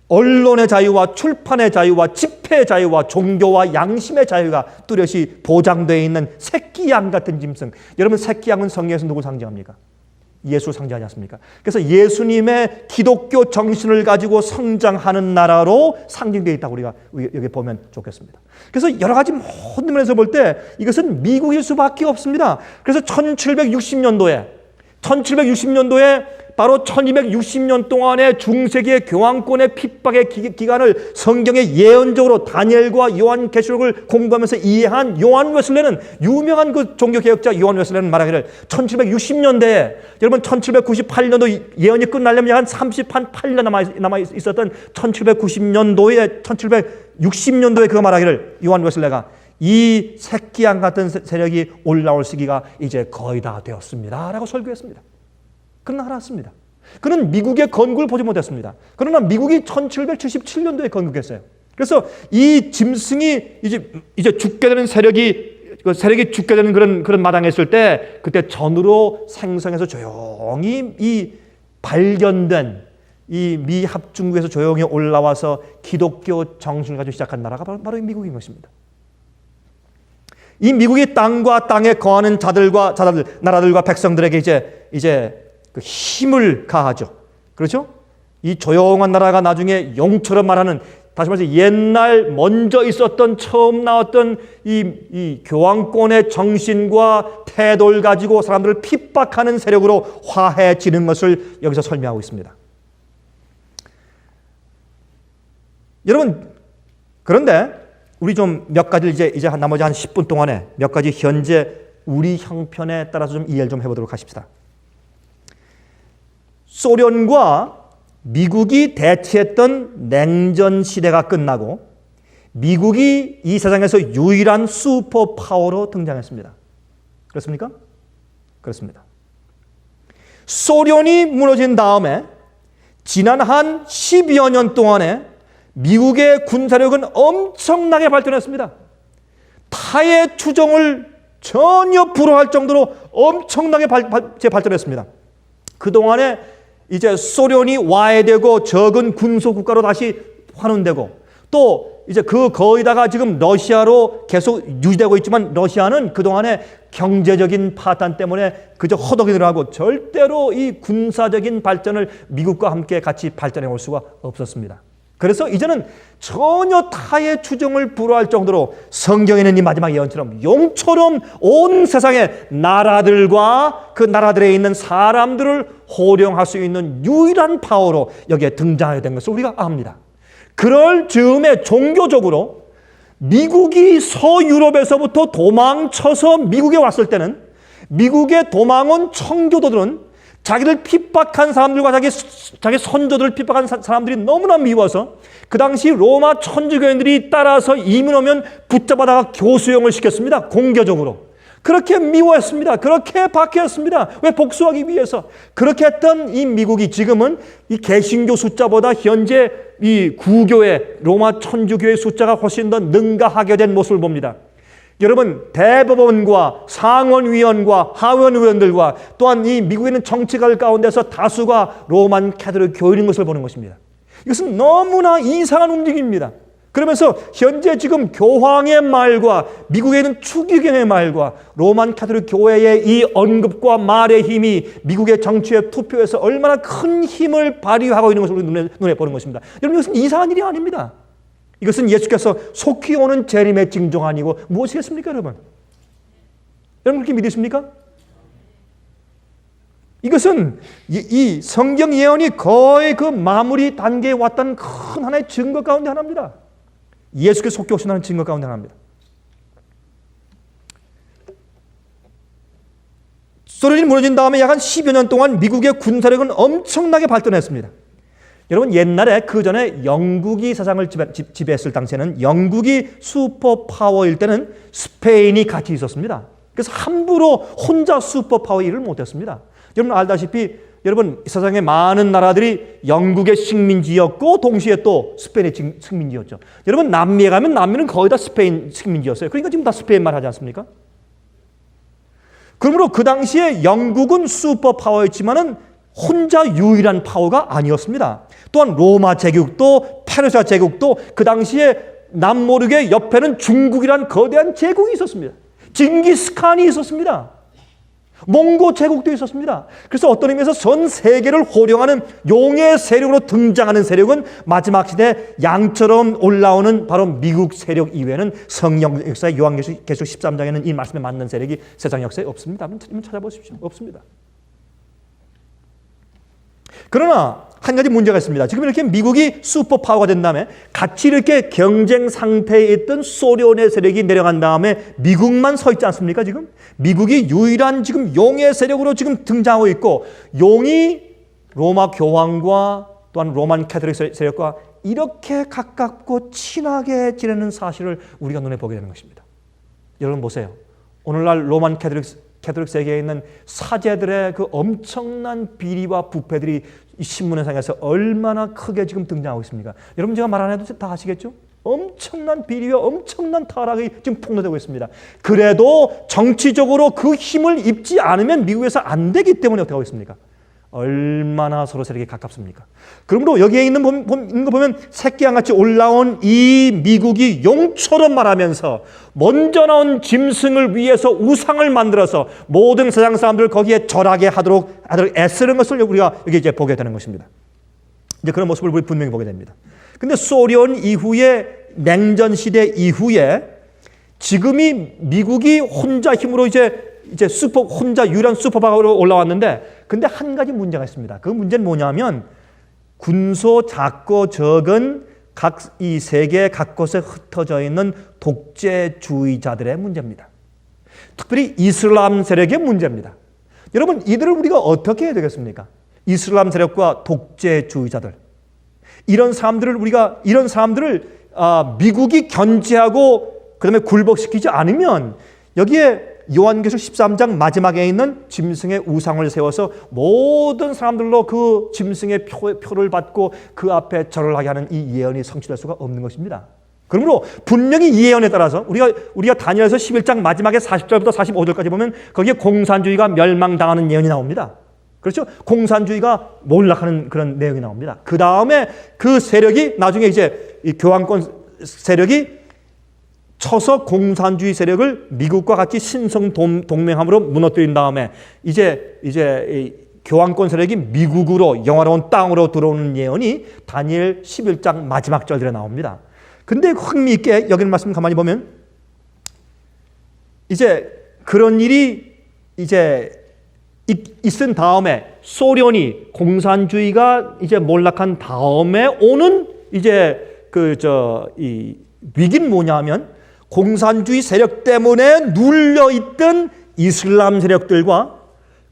언론의 자유와 출판의 자유와 집회의 자유와 종교와 양심의 자유가 뚜렷이 보장되어 있는 새끼 양 같은 짐승. 여러분, 새끼 양은 성경에서 누구 상징합니까? 예수를 상징하지 않습니까? 그래서 예수님의 기독교 정신을 가지고 성장하는 나라로 상징되어 있다고 우리가 여기 보면 좋겠습니다. 그래서 여러 가지 모든 면에서 볼 때 이것은 미국일 수밖에 없습니다. 그래서 1760년도에 바로 1260년 동안의 중세기의 교황권의 핍박의 기간을 성경의 예언적으로 다니엘과 요한계시록을 공부하면서 이해한 요한 웨슬레는, 유명한 그 종교개혁자 요한 웨슬레는 말하기를, 1760년대에, 여러분 1798년도 예언이 끝나려면 한 38년 남아 있었던 1760년도에 그가 말하기를, 요한 웨슬레가 이 새끼양 같은 세력이 올라올 시기가 이제 거의 다 되었습니다 라고 설교했습니다. 그러나 알았습니다. 그는 미국의 건국을 보지 못했습니다. 그러나 미국이 1777년도에 건국했어요. 그래서 이 짐승이 이제 죽게 되는 세력이 죽게 되는 그런 마당에 있을 때, 그때 전으로 생성해서 조용히 이 발견된 이 미합중국에서 조용히 올라와서 기독교 정신을 가지고 시작한 나라가 바로 미국인 것입니다. 이 미국이 땅과 땅에 거하는 나라들과 백성들에게 이제 그 힘을 가하죠. 그렇죠? 이 조용한 나라가 나중에 용처럼 말하는, 다시 말해서 옛날 먼저 있었던, 처음 나왔던 이 교황권의 정신과 태도를 가지고 사람들을 핍박하는 세력으로 화해지는 것을 여기서 설명하고 있습니다. 여러분, 그런데 우리 좀 몇 가지 이제 나머지 한 10분 동안에 몇 가지 현재 우리 형편에 따라서 좀 이해를 좀 해보도록 하십시다. 소련과 미국이 대치했던 냉전 시대가 끝나고 미국이 이 세상에서 유일한 슈퍼 파워로 등장했습니다. 그렇습니까? 그렇습니다. 소련이 무너진 다음에 지난 한 10여 년 동안에 미국의 군사력은 엄청나게 발전했습니다. 타의 추종을 전혀 불허할 정도로 엄청나게 발전했습니다. 그동안에 이제 소련이 와해되고 적은 군소 국가로 다시 환원되고 또 이제 거기다가 지금 러시아로 계속 유지되고 있지만 러시아는 그동안에 경제적인 파탄 때문에 그저 허덕이들 하고 절대로 이 군사적인 발전을 미국과 함께 같이 발전해 올 수가 없었습니다. 그래서 이제는 전혀 타의 추종을 불허할 정도로 성경에 있는 이 마지막 예언처럼 용처럼 온 세상의 나라들과 그 나라들에 있는 사람들을 호령할 수 있는 유일한 파워로 여기에 등장하게 된 것을 우리가 압니다. 그럴 즈음에 종교적으로 미국이 서유럽에서부터 도망쳐서 미국에 왔을 때는 미국에 도망온 청교도들은 자기를 핍박한 사람들과 자기 선조들을 핍박한 사람들이 너무나 미워서 그 당시 로마 천주교인들이 따라서 이민 오면 붙잡아다가 교수형을 시켰습니다. 공개적으로. 그렇게 미워했습니다. 그렇게 박해했습니다. 왜? 복수하기 위해서. 그렇게 했던 이 미국이 지금은 이 개신교 숫자보다 현재 이 구교의 로마 천주교의 숫자가 훨씬 더 능가하게 된 모습을 봅니다. 여러분, 대법원과 상원의원과 하원의원들과 또한 이 미국에 있는 정치가들 가운데서 다수가 로만 캐톨릭 교인인 것을 보는 것입니다. 이것은 너무나 이상한 움직임입니다. 그러면서 현재 지금 교황의 말과 미국에 있는 추기경의 말과 로만 캐톨릭 교회의 이 언급과 말의 힘이 미국의 정치의 투표에서 얼마나 큰 힘을 발휘하고 있는 것을 우리 눈에 보는 것입니다. 여러분, 이것은 이상한 일이 아닙니다. 이것은 예수께서 속히 오는 재림의 징조가 아니고 무엇이겠습니까, 여러분? 여러분 그렇게 믿으십니까? 이것은 이 성경 예언이 거의 그 마무리 단계에 왔다는 큰 하나의 증거 가운데 하나입니다. 예수께서 속히 오신다는 증거 가운데 하나입니다. 소련이 무너진 다음에 약 한 10여 년 동안 미국의 군사력은 엄청나게 발전했습니다. 여러분, 옛날에 그 전에 영국이 세상을 지배했을 당시에는 영국이 슈퍼파워일 때는 스페인이 같이 있었습니다. 그래서 함부로 혼자 슈퍼파워 일을 못했습니다. 여러분 알다시피 여러분 세상의 많은 나라들이 영국의 식민지였고 동시에 또 스페인의 식민지였죠. 여러분 남미에 가면 남미는 거의 다 스페인 식민지였어요. 그러니까 지금 다 스페인 말 하지 않습니까? 그러므로 그 당시에 영국은 슈퍼파워였지만은 혼자 유일한 파워가 아니었습니다. 또한 로마 제국도 페르시아 제국도 그 당시에 남모르게 옆에는 중국이란 거대한 제국이 있었습니다. 징기스칸이 있었습니다. 몽고 제국도 있었습니다. 그래서 어떤 의미에서 전 세계를 호령하는 용의 세력으로 등장하는 세력은 마지막 시대 양처럼 올라오는 바로 미국 세력 이외에는 성경 역사의 요한계시록 13장에는 이 말씀에 맞는 세력이 세상 역사에 없습니다. 한번 찾아보십시오. 없습니다. 그러나 한 가지 문제가 있습니다. 지금 이렇게 미국이 슈퍼파워가 된 다음에 같이 이렇게 경쟁 상태에 있던 소련의 세력이 내려간 다음에 미국만 서 있지 않습니까? 지금 미국이 유일한 지금 용의 세력으로 지금 등장하고 있고 용이 로마 교황과 또한 로만 캐톨릭 세력과 이렇게 가깝고 친하게 지내는 사실을 우리가 눈에 보게 되는 것입니다. 여러분 보세요. 오늘날 로만 캐톨릭 세계에 있는 사제들의 그 엄청난 비리와 부패들이 이 신문상에서 얼마나 크게 지금 등장하고 있습니까? 여러분 제가 말 안 해도 다 아시겠죠? 엄청난 비리와 엄청난 타락이 지금 폭로되고 있습니다. 그래도 정치적으로 그 힘을 입지 않으면 미국에서 안 되기 때문에 어떻게 하고 있습니까? 얼마나 서로 세력이 가깝습니까? 그러므로 여기에 있는 거 보면 새끼양같이 올라온 이 미국이 용처럼 말하면서 먼저 나온 짐승을 위해서 우상을 만들어서 모든 세상 사람들을 거기에 절하게 하도록 애쓰는 것을 우리가 여기 이제 보게 되는 것입니다. 이제 그런 모습을 우리 분명히 보게 됩니다. 근데 소련 이후에 냉전 시대 이후에 지금이 미국이 혼자 힘으로 이제 혼자 유일한 슈퍼파워로 올라왔는데 근데 한 가지 문제가 있습니다. 그 문제는 뭐냐면 군소 작고 적은 이 세계 각곳에 흩어져 있는 독재주의자들의 문제입니다. 특별히 이슬람 세력의 문제입니다. 여러분, 이들을 우리가 어떻게 해야 되겠습니까? 이슬람 세력과 독재주의자들, 이런 사람들을 미국이 견제하고 그다음에 굴복시키지 않으면 여기에 요한계시록 13장 마지막에 있는 짐승의 우상을 세워서 모든 사람들로 그 짐승의 표를 받고 그 앞에 절을 하게 하는 이 예언이 성취될 수가 없는 것입니다. 그러므로 분명히 이 예언에 따라서 우리가 다니엘서 11장 마지막에 40절부터 45절까지 보면 거기에 공산주의가 멸망당하는 예언이 나옵니다. 그렇죠? 공산주의가 몰락하는 그런 내용이 나옵니다. 그 다음에 그 세력이 나중에 이제 이 교황권 세력이 쳐서 공산주의 세력을 미국과 같이 신성 동맹함으로 무너뜨린 다음에 이제 이 교황권 세력이 미국으로 영화로운 땅으로 들어오는 예언이 다니엘 11장 마지막 절들에 나옵니다. 근데 흥미있게 여기 말씀 가만히 보면 이제 그런 일이 이제 있은 다음에 소련이 공산주의가 이제 몰락한 다음에 오는 이제 이 위기는 뭐냐면 공산주의 세력 때문에 눌려있던 이슬람 세력들과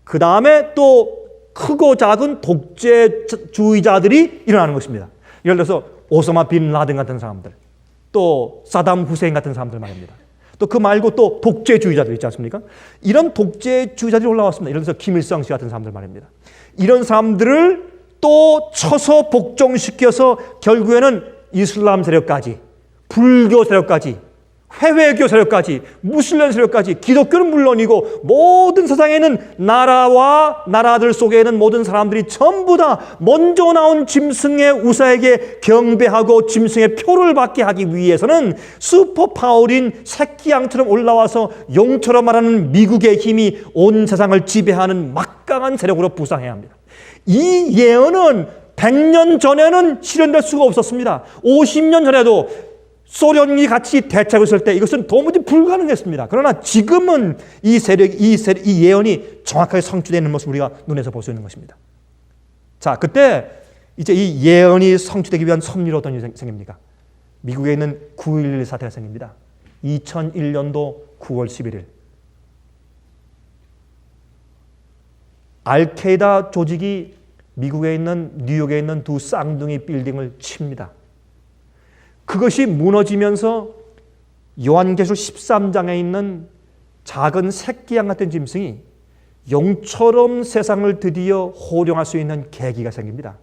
그 다음에 또 크고 작은 독재주의자들이 일어나는 것입니다. 예를 들어서 오사마 빈 라든 같은 사람들, 또 사담 후세인 같은 사람들 말입니다. 또 그 말고 또 독재주의자들 있지 않습니까? 이런 독재주의자들이 올라왔습니다. 예를 들어서 김일성 씨 같은 사람들 말입니다. 이런 사람들을 또 쳐서 복종시켜서 결국에는 이슬람 세력까지, 불교 세력까지, 회외교 세력까지, 무슬림 세력까지, 기독교는 물론이고 모든 세상에 있는 나라와 나라들 속에 있는 모든 사람들이 전부 다 먼저 나온 짐승의 우사에게 경배하고 짐승의 표를 받게 하기 위해서는 슈퍼파워인 새끼양처럼 올라와서 용처럼 말하는 미국의 힘이 온 세상을 지배하는 막강한 세력으로 부상해야 합니다. 이 예언은 100년 전에는 실현될 수가 없었습니다. 50년 전에도 소련이 같이 대책을 쓸 때 이것은 도무지 불가능했습니다. 그러나 지금은 이 예언이 정확하게 성취되는 모습을 우리가 눈에서 볼 수 있는 것입니다. 자, 그때 이제 이 예언이 성취되기 위한 섭리로 어떤 일이 생깁니까? 미국에 있는 9.11 사태가 생깁니다. 2001년도 9월 11일. 알케이다 조직이 미국에 있는 뉴욕에 있는 두 쌍둥이 빌딩을 칩니다. 그것이 무너지면서 요한계시록 13장에 있는 작은 새끼양 같은 짐승이 용처럼 세상을 드디어 호령할 수 있는 계기가 생깁니다.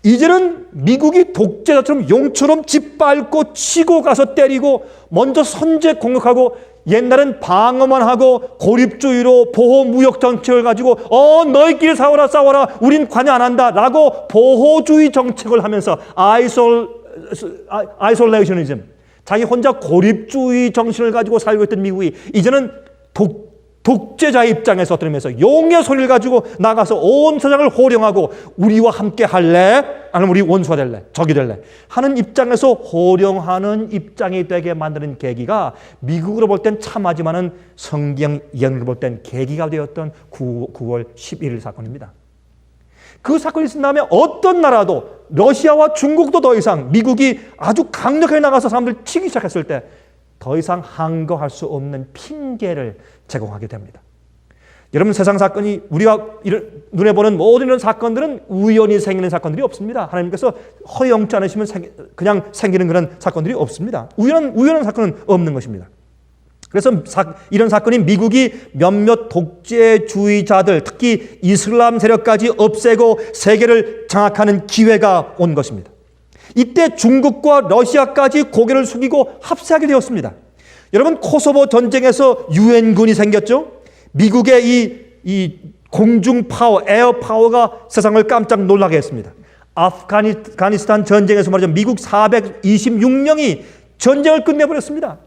이제는 미국이 독재자처럼 용처럼 짓밟고 치고 가서 때리고 먼저 선제 공격하고 옛날엔 방어만 하고 고립주의로 보호무역 정책을 가지고 너희끼리 싸워라 우린 관여 안 한다 라고 보호주의 정책을 하면서 아이솔레이셔니즘, 자기 혼자 고립주의 정신을 가지고 살고 있던 미국이 이제는 독재자의 입장에서 어떤 의미에서 용의 소리를 가지고 나가서 온 세상을 호령하고 우리와 함께 할래? 아니면 우리 원수가 될래? 적이 될래? 하는 입장에서 호령하는 입장이 되게 만드는 계기가 미국으로 볼 땐 참하지만은 성경 예언으로 볼 땐 계기가 되었던 9월 11일 사건입니다. 그 사건이 있은 다음에 어떤 나라도 러시아와 중국도 더 이상 미국이 아주 강력하게 나가서 사람들 치기 시작했을 때 더 이상 항거할 수 없는 핑계를 제공하게 됩니다. 여러분, 세상 사건이 우리가 눈에 보는 모든 이런 사건들은 우연히 생기는 사건들이 없습니다. 하나님께서 허용치 않으시면 그냥 생기는 그런 사건들이 없습니다. 우연한 사건은 없는 것입니다. 그래서 이런 사건이 미국이 몇몇 독재주의자들, 특히 이슬람 세력까지 없애고 세계를 장악하는 기회가 온 것입니다. 이때 중국과 러시아까지 고개를 숙이고 합세하게 되었습니다. 여러분, 코소보 전쟁에서 유엔군이 생겼죠. 미국의 이 공중 파워, 에어 파워가 세상을 깜짝 놀라게 했습니다. 아프가니스탄 전쟁에서 말이죠, 미국 426명이 전쟁을 끝내버렸습니다.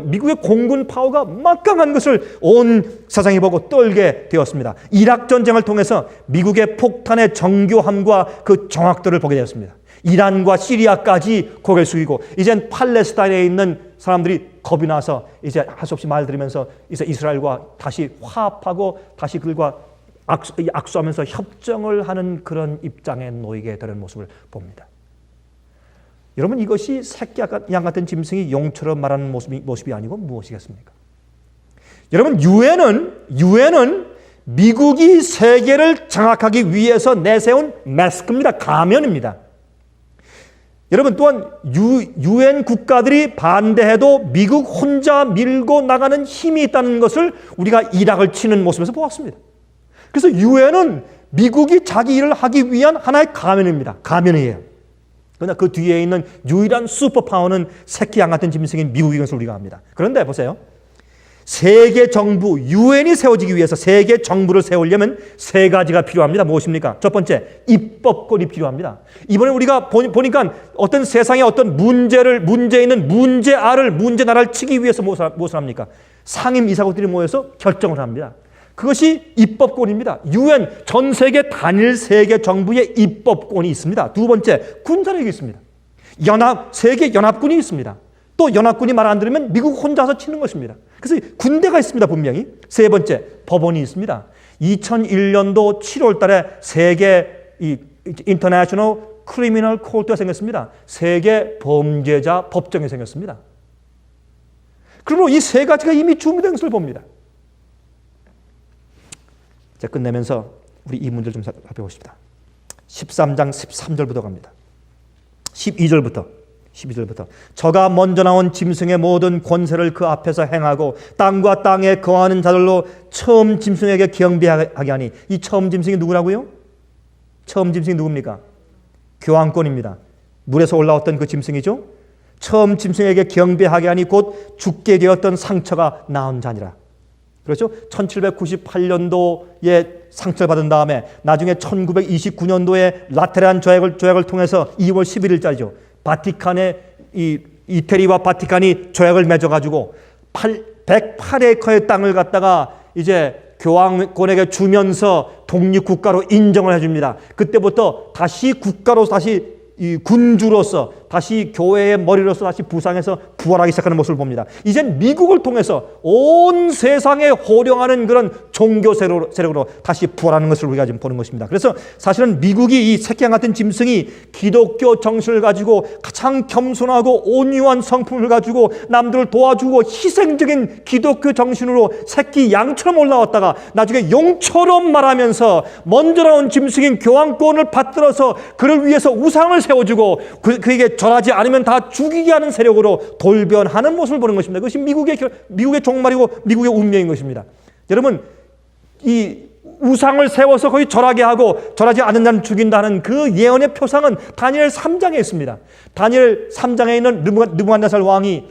미국의 공군 파워가 막강한 것을 온 세상이 보고 떨게 되었습니다. 이락 전쟁을 통해서 미국의 폭탄의 정교함과 그 정확도를 보게 되었습니다. 이란과 시리아까지 고개를 숙이고 이젠 팔레스타인에 있는 사람들이 겁이 나서 이제 할 수 없이 말 들으면서 이제 이스라엘과 다시 화합하고 다시 그들과 악수하면서 협정을 하는 그런 입장에 놓이게 되는 모습을 봅니다. 여러분, 이것이 새끼 양 같은 짐승이 용처럼 말하는 모습이 아니고 무엇이겠습니까? 여러분, 유엔은 미국이 세계를 장악하기 위해서 내세운 마스크입니다. 가면입니다. 여러분, 또한 유엔 국가들이 반대해도 미국 혼자 밀고 나가는 힘이 있다는 것을 우리가 이락을 치는 모습에서 보았습니다. 그래서 유엔은 미국이 자기 일을 하기 위한 하나의 가면입니다. 가면이에요. 그러나 그 뒤에 있는 유일한 슈퍼파워는 새끼 양 같은 짐승인 미국인 것을 우리가 압니다. 그런데 보세요. 세계 정부, 유엔이 세워지기 위해서 세계 정부를 세우려면 세 가지가 필요합니다. 무엇입니까? 첫 번째, 입법권이 필요합니다. 이번에 우리가 보니까 어떤 세상에 어떤 문제 있는 문제나라를 치기 위해서 무엇을 합니까? 상임 이사국들이 모여서 결정을 합니다. 그것이 입법권입니다. 유엔, 전 세계 단일 세계 정부의 입법권이 있습니다. 두 번째, 군사력이 있습니다. 세계 연합군이 있습니다. 또 연합군이 말 안 들으면 미국 혼자서 치는 것입니다. 그래서 군대가 있습니다. 분명히. 세 번째, 법원이 있습니다. 2001년도 7월 달에 세계 인터내셔널 크리미널 코트가 생겼습니다. 세계 범죄자 법정이 생겼습니다. 그러므로 이 세 가지가 이미 준비된 것을 봅니다. 자, 끝내면서 우리 이 문제를 좀 살펴보십시다. 13장 13절부터 갑니다. 12절부터 저가 먼저 나온 짐승의 모든 권세를 그 앞에서 행하고 땅과 땅에 거하는 자들로 처음 짐승에게 경배하게 하니, 이 처음 짐승이 누구라고요? 처음 짐승이 누굽니까? 교황권입니다. 물에서 올라왔던 그 짐승이죠. 처음 짐승에게 경배하게 하니 곧 죽게 되었던 상처가 나은 자니라. 그렇죠? 1798년도에 상처를 받은 다음에 나중에 1929년도에 라테란 조약을 통해서 2월 11일자리죠. 바티칸의 이태리와 바티칸이 조약을 맺어가지고 108에이커의 땅을 갖다가 이제 교황권에게 주면서 독립국가로 인정을 해줍니다. 그때부터 다시 국가로 다시 군주로서 다시 교회의 머리로서 다시 부상해서 부활하기 시작하는 모습을 봅니다. 이젠 미국을 통해서 온 세상에 호령하는 그런 종교 세력으로 다시 부활하는 것을 우리가 지금 보는 것입니다. 그래서 사실은 미국이 이 새끼양 같은 짐승이 기독교 정신을 가지고 가장 겸손하고 온유한 성품을 가지고 남들을 도와주고 희생적인 기독교 정신으로 새끼 양처럼 올라왔다가 나중에 용처럼 말하면서 먼저 나온 짐승인 교황권을 받들어서 그를 위해서 우상을 세워주고 그에게 절하지 않으면 다 죽이게 하는 세력으로 돌변하는 모습을 보는 것입니다. 그것이 미국의 종말이고 미국의 운명인 것입니다. 여러분, 이 우상을 세워서 거의 절하게 하고 절하지 않는 자는 죽인다는 그 예언의 표상은 다니엘 3장에 있습니다. 다니엘 3장에 있는 느부갓네살 왕이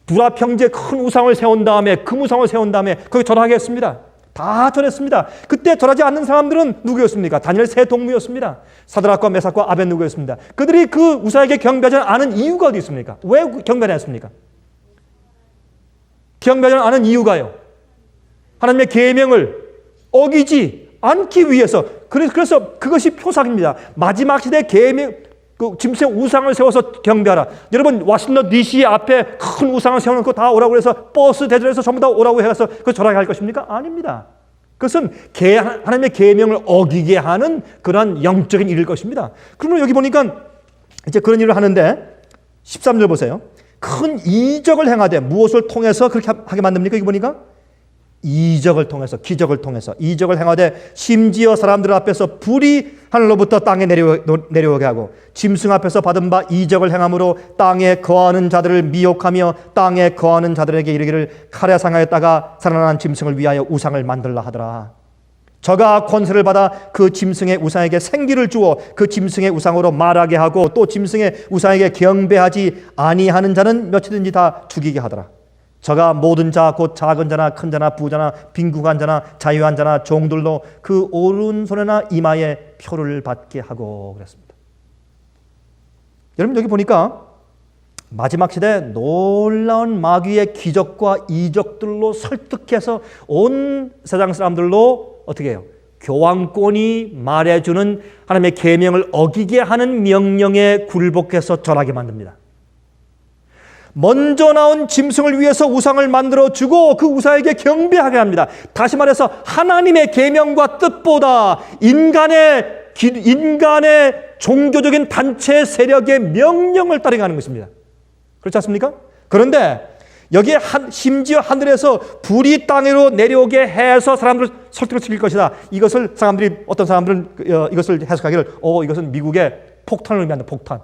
불화평지에 큰 우상을 세운 다음에 금우상을 세운 다음에 거기 절하게 했습니다. 다 절했습니다. 그때 절하지 않는 사람들은 누구였습니까? 다니엘 세 동무였습니다. 사드락과 메삭과 아벳느고였습니다. 그들이 그 우상에게 경배하지 않은 이유가 어디 있습니까? 왜 경배하지 않습니까? 경배하지 않은 이유가요, 하나님의 계명을 어기지 않기 위해서. 그래서 그것이 표상입니다. 마지막 시대 계명, 그 짐승 우상을 세워서 경배하라. 여러분, 워싱턴 DC 앞에 큰 우상을 세워놓고 다 오라고 해서 버스 대절해서 전부 다 오라고 해서 그 절하게 할 것입니까? 아닙니다. 그것은 하나님의 계명을 어기게 하는 그러한 영적인 일일 것입니다. 그러면 여기 보니까 이제 그런 일을 하는데 13절 보세요. 큰 이적을 행하되 무엇을 통해서 그렇게 하게 만듭니까? 여기 보니까 이적을 통해서, 기적을 통해서 이적을 행하되 심지어 사람들 앞에서 불이 하늘로부터 땅에 내려오게 하고 짐승 앞에서 받은 바 이적을 행함으로 땅에 거하는 자들을 미혹하며 땅에 거하는 자들에게 이르기를 칼에 상하였다가 살아난 짐승을 위하여 우상을 만들라 하더라. 저가 권세를 받아 그 짐승의 우상에게 생기를 주어 그 짐승의 우상으로 말하게 하고 또 짐승의 우상에게 경배하지 아니하는 자는 몇이든지 다 죽이게 하더라. 저가 모든 자 곧 작은 자나 큰 자나 부자나 빈궁한 자나 자유한 자나 종들로 그 오른손이나 이마에 표를 받게 하고 그랬습니다. 여러분, 여기 보니까 마지막 시대 놀라운 마귀의 기적과 이적들로 설득해서 온 세상 사람들로 어떻게 해요? 교황권이 말해주는 하나님의 계명을 어기게 하는 명령에 굴복해서 절하게 만듭니다. 먼저 나온 짐승을 위해서 우상을 만들어주고 그 우상에게 경배하게 합니다. 다시 말해서 하나님의 계명과 뜻보다 인간의 인간의 종교적인 단체 세력의 명령을 따라가는 것입니다. 그렇지 않습니까? 그런데 여기에 심지어 하늘에서 불이 땅으로 내려오게 해서 사람들을 설득시킬 것이다. 이것을 어떤 사람들은 이것을 해석하기를 이것은 미국의 폭탄을 의미한다. 폭탄.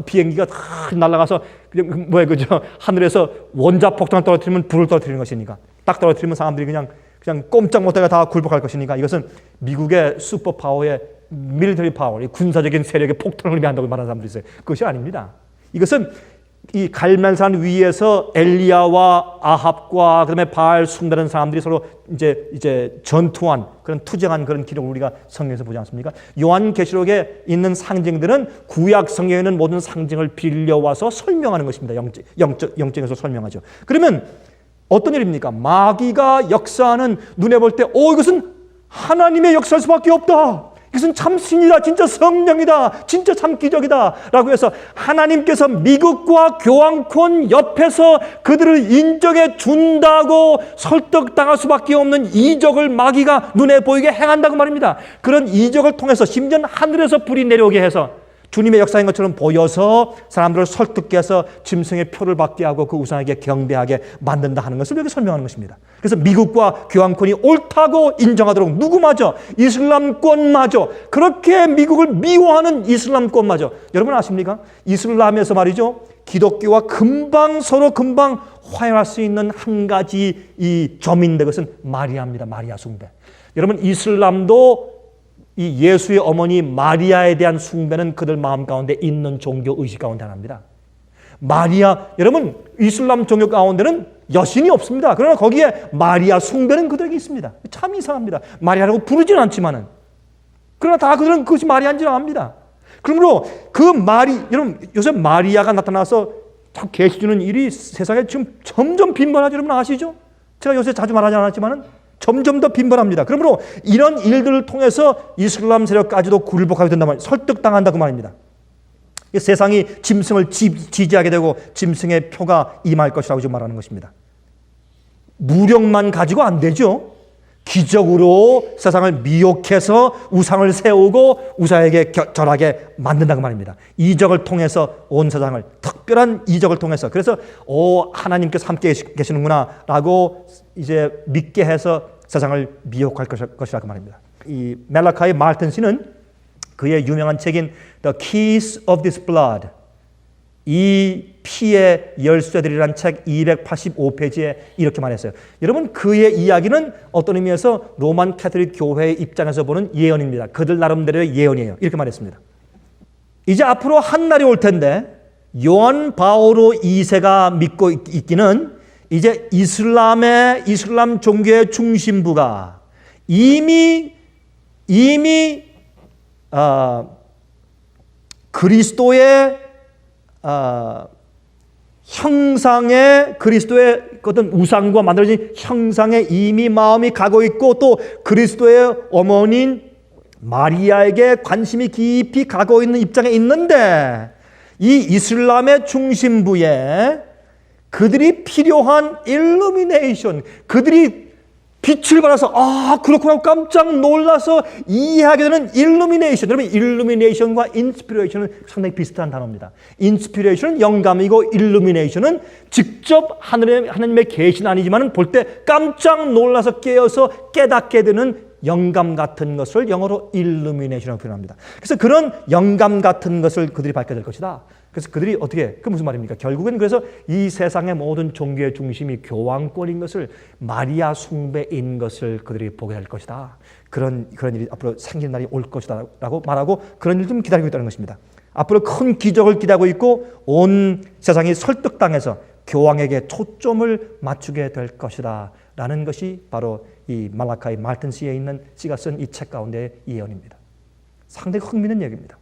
비행기가 날아가서 그죠? 하늘에서 원자 폭탄을 떨어뜨리면 불을 떨어뜨리는 것이니까 딱 떨어뜨리면 사람들이 그냥 꼼짝 못하게 다 굴복할 것이니까 이것은 미국의 슈퍼파워의 밀리터리 파워, 군사적인 세력의 폭탄을 의미한다고 말하는 사람들이 있어요. 그것이 아닙니다. 이것은 이 갈멜산 위에서 엘리야와 아합과 그다음에 바알 숭배하는 사람들이 서로 이제 전투한 그런 투쟁한 그런 기록을 우리가 성경에서 보지 않습니까? 요한계시록에 있는 상징들은 구약 성경에 있는 모든 상징을 빌려와서 설명하는 것입니다. 영적에서 설명하죠. 그러면 어떤 일입니까? 마귀가 역사하는 눈에 볼 때 이것은 하나님의 역사일 수밖에 없다. 이것은 참 신이다. 진짜 성령이다. 진짜 참 기적이다. 라고 해서 하나님께서 미국과 교황권 옆에서 그들을 인정해 준다고 설득당할 수밖에 없는 이적을 마귀가 눈에 보이게 행한다고 말입니다. 그런 이적을 통해서 심지어 하늘에서 불이 내려오게 해서 주님의 역사인 것처럼 보여서 사람들을 설득해서 짐승의 표를 받게 하고 그 우상에게 경배하게 만든다 하는 것을 여기 설명하는 것입니다. 그래서 미국과 교황권이 옳다고 인정하도록 누구마저 이슬람권마저 그렇게 미국을 미워하는 이슬람권마저 여러분 아십니까? 이슬람에서 말이죠. 기독교와 서로 금방 화해할 수 있는 한 가지 이 점인데 그것은 마리아입니다. 마리아 숭배. 여러분 이슬람도 이 예수의 어머니 마리아에 대한 숭배는 그들 마음 가운데 있는 종교 의식 가운데 하나입니다. 마리아, 여러분 이슬람 종교 가운데는 여신이 없습니다. 그러나 거기에 마리아 숭배는 그들에게 있습니다. 참 이상합니다. 마리아라고 부르지는 않지만은 그러나 다 그들은 그것이 마리아인 줄 압니다. 그러므로 여러분 요새 마리아가 나타나서 계시 주는 일이 세상에 지금 점점 빈번하죠. 여러분 아시죠? 제가 요새 자주 말하지 않았지만은 점점 더 빈번합니다. 그러므로 이런 일들을 통해서 이슬람 세력까지도 굴복하게 된단 말이에요. 설득당한다 그 말입니다. 세상이 짐승을 지지하게 되고 짐승의 표가 임할 것이라고 지금 말하는 것입니다. 무력만 가지고 안 되죠. 기적으로 세상을 미혹해서 우상을 세우고 우상에게 절하게 만든다 그 말입니다. 이적을 통해서 온 세상을 특별한 이적을 통해서 그래서 하나님께서 함께 계시는구나 라고 이제 믿게 해서 세상을 미혹할 것이라 그 말입니다. 이 멜라카이 말튼 씨는 그의 유명한 책인 The Keys of this Blood, 이 피의 열쇠들이라는 책 285페이지에 이렇게 말했어요. 여러분 그의 이야기는 어떤 의미에서 로만 캐톨릭 교회의 입장에서 보는 예언입니다. 그들 나름대로의 예언이에요. 이렇게 말했습니다. 이제 앞으로 한 날이 올 텐데 요한 바오로 2세가 믿고 있기는 이제 이슬람 종교의 중심부가 이미 그리스도의 형상의 그리스도의 어떤 우상과 만들어진 형상에 이미 마음이 가고 있고 또 그리스도의 어머니인 마리아에게 관심이 깊이 가고 있는 입장에 있는데 이 이슬람의 중심부에 그들이 필요한 일루미네이션, 그들이 빛을 받아서 그렇구나 깜짝 놀라서 이해하게 되는 일루미네이션. 여러분 일루미네이션과 인스피레이션은 상당히 비슷한 단어입니다. 인스피레이션은 영감이고 일루미네이션은 직접 하나님의 계시는 아니지만 볼 때 깜짝 놀라서 깨어서 깨닫게 되는 영감 같은 것을 영어로 일루미네이션이라고 표현합니다. 그래서 그런 영감 같은 것을 그들이 받게 될 것이다. 그래서 그들이 그 무슨 말입니까? 결국은 그래서 이 세상의 모든 종교의 중심이 교황권인 것을 마리아 숭배인 것을 그들이 보게 될 것이다. 그런 일이 앞으로 생기는 날이 올 것이다 라고 말하고 그런 일을 좀 기다리고 있다는 것입니다. 앞으로 큰 기적을 기다리고 있고 온 세상이 설득당해서 교황에게 초점을 맞추게 될 것이다 라는 것이 바로 이 말라카이 말튼 씨에 있는 씨가 쓴 이 책 가운데의 예언입니다. 상당히 흥미있는 얘기입니다.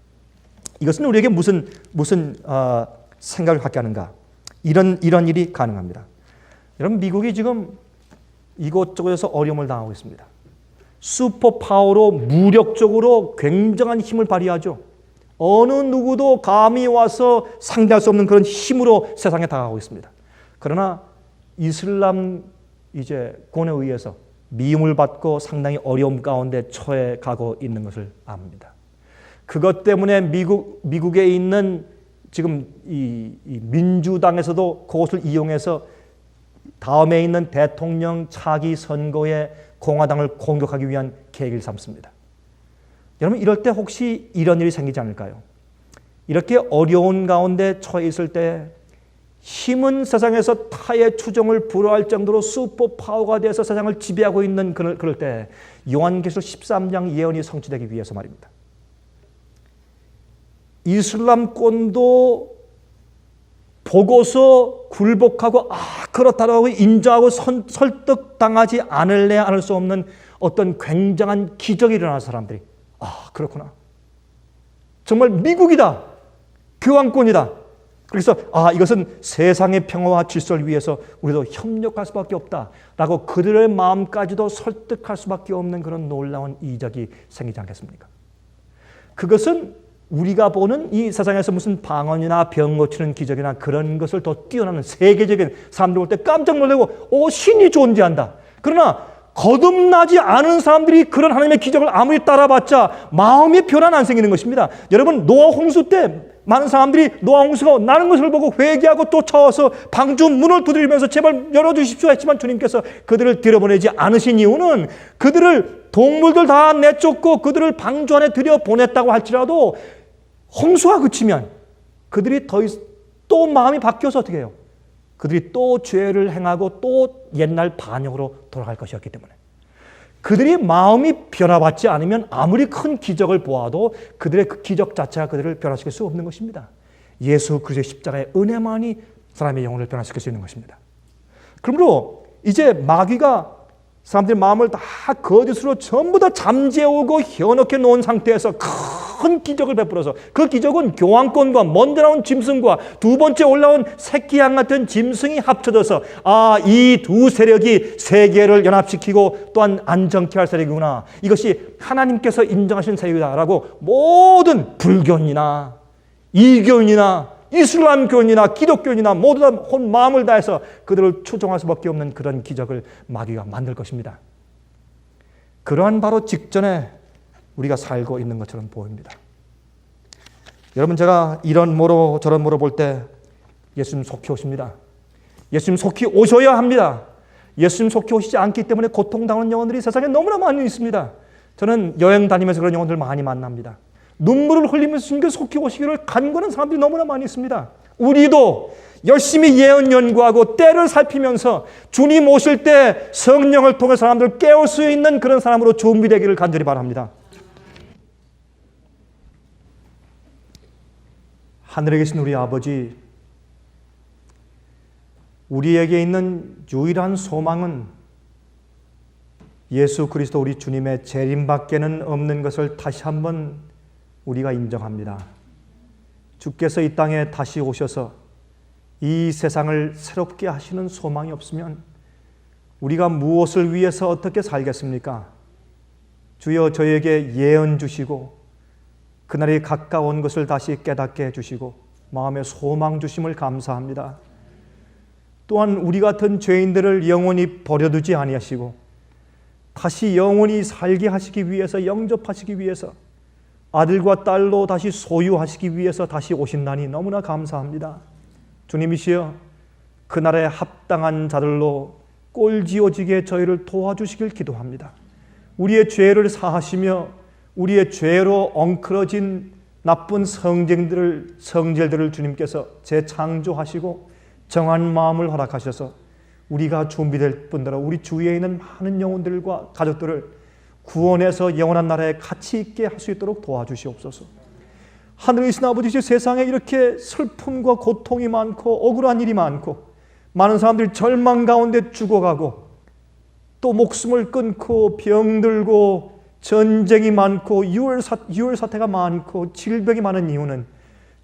이것은 우리에게 무슨 생각을 갖게 하는가? 이런 일이 가능합니다. 여러분 미국이 지금 이곳저곳에서 어려움을 당하고 있습니다. 슈퍼파워로 무력적으로 굉장한 힘을 발휘하죠. 어느 누구도 감히 와서 상대할 수 없는 그런 힘으로 세상에 다가가고 있습니다. 그러나 이슬람 권에 의해서 미움을 받고 상당히 어려움 가운데 처해 가고 있는 것을 압니다. 그것 때문에 미국에 있는 지금 이 민주당에서도 그것을 이용해서 다음에 있는 대통령 차기 선거에 공화당을 공격하기 위한 계획을 삼습니다. 여러분, 이럴 때 혹시 이런 일이 생기지 않을까요? 이렇게 어려운 가운데 처해 있을 때 힘은 세상에서 타의 추종을 불허할 정도로 슈퍼파워가 돼서 세상을 지배하고 있는 그럴 때 요한계시록 13장 예언이 성취되기 위해서 말입니다. 이슬람권도 보고서 굴복하고 그렇다고 인정하고 설득당하지 않을 수 없는 어떤 굉장한 기적이 일어난 사람들이 그렇구나. 정말 미국이다. 교황권이다. 그래서 이것은 세상의 평화와 질서를 위해서 우리도 협력할 수밖에 없다라고 그들의 마음까지도 설득할 수밖에 없는 그런 놀라운 이적이 생기지 않겠습니까? 그것은 우리가 보는 이 세상에서 무슨 방언이나 병 고치는 기적이나 그런 것을 더 뛰어나는 세계적인 사람들 볼 때 깜짝 놀라고 신이 존재한다. 그러나 거듭나지 않은 사람들이 그런 하나님의 기적을 아무리 따라봤자 마음의 변화는 안 생기는 것입니다. 여러분, 노아 홍수 때 많은 사람들이 노아 홍수가 나는 것을 보고 회개하고 쫓아와서 방주 문을 두드리면서 제발 열어주십시오 했지만 주님께서 그들을 들여보내지 않으신 이유는 그들을 동물들 다 내쫓고 그들을 방주 안에 들여보냈다고 할지라도 홍수가 그치면 그들이 또 마음이 바뀌어서 어떻게 해요? 그들이 또 죄를 행하고 또 옛날 반역으로 돌아갈 것이었기 때문에 그들이 마음이 변화받지 않으면 아무리 큰 기적을 보아도 그들의 그 기적 자체가 그들을 변화시킬 수 없는 것입니다. 예수 그리스도의 십자가의 은혜만이 사람의 영혼을 변화시킬 수 있는 것입니다. 그러므로 이제 마귀가 사람들의 마음을 다 거짓으로 전부 다 잠재우고 현혹해 놓은 상태에서 큰 기적을 베풀어서 그 기적은 교황권과 먼저 나온 짐승과 두 번째 올라온 새끼양 같은 짐승이 합쳐져서 이 두 세력이 세계를 연합시키고 또한 안정케 할 세력이구나. 이것이 하나님께서 인정하신 세력이다라고 모든 불교인이나 이교인이나 이슬람교인이나 기독교인이나 모두 다 온 마음을 다해서 그들을 추종할 수밖에 없는 그런 기적을 마귀가 만들 것입니다. 그러한 바로 직전에 우리가 살고 있는 것처럼 보입니다. 여러분, 제가 이런 모로 저런 모로 볼 때 예수님 속히 오십니다. 예수님 속히 오셔야 합니다. 예수님 속히 오시지 않기 때문에 고통당하는 영혼들이 세상에 너무나 많이 있습니다. 저는 여행 다니면서 그런 영혼들 많이 만납니다. 눈물을 흘리면서 주님께서 속히 오시기를 간구하는 사람들이 너무나 많이 있습니다. 우리도 열심히 예언 연구하고 때를 살피면서 주님 오실 때 성령을 통해 사람들을 깨울 수 있는 그런 사람으로 준비되기를 간절히 바랍니다. 하늘에 계신 우리 아버지, 우리에게 있는 유일한 소망은 예수 그리스도 우리 주님의 재림밖에는 없는 것을 다시 한번 우리가 인정합니다. 주께서 이 땅에 다시 오셔서 이 세상을 새롭게 하시는 소망이 없으면 우리가 무엇을 위해서 어떻게 살겠습니까? 주여, 저에게 예언 주시고 그날이 가까운 것을 다시 깨닫게 해주시고 마음의 소망 주심을 감사합니다. 또한 우리 같은 죄인들을 영원히 버려두지 아니하시고 다시 영원히 살게 하시기 위해서, 영접하시기 위해서, 아들과 딸로 다시 소유하시기 위해서 다시 오신다니 너무나 감사합니다. 주님이시여, 그날에 합당한 자들로 꼴지어지게 저희를 도와주시길 기도합니다. 우리의 죄를 사하시며 우리의 죄로 엉클어진 나쁜 성질들을 주님께서 재창조하시고 정한 마음을 허락하셔서 우리가 준비될 뿐더러 우리 주위에 있는 많은 영혼들과 가족들을 구원해서 영원한 나라에 같이 있게 할 수 있도록 도와주시옵소서. 하늘에 계신 아버지, 세상에 이렇게 슬픔과 고통이 많고 억울한 일이 많고 많은 사람들이 절망 가운데 죽어가고 또 목숨을 끊고 병들고 전쟁이 많고 유혈 사태가 많고 질병이 많은 이유는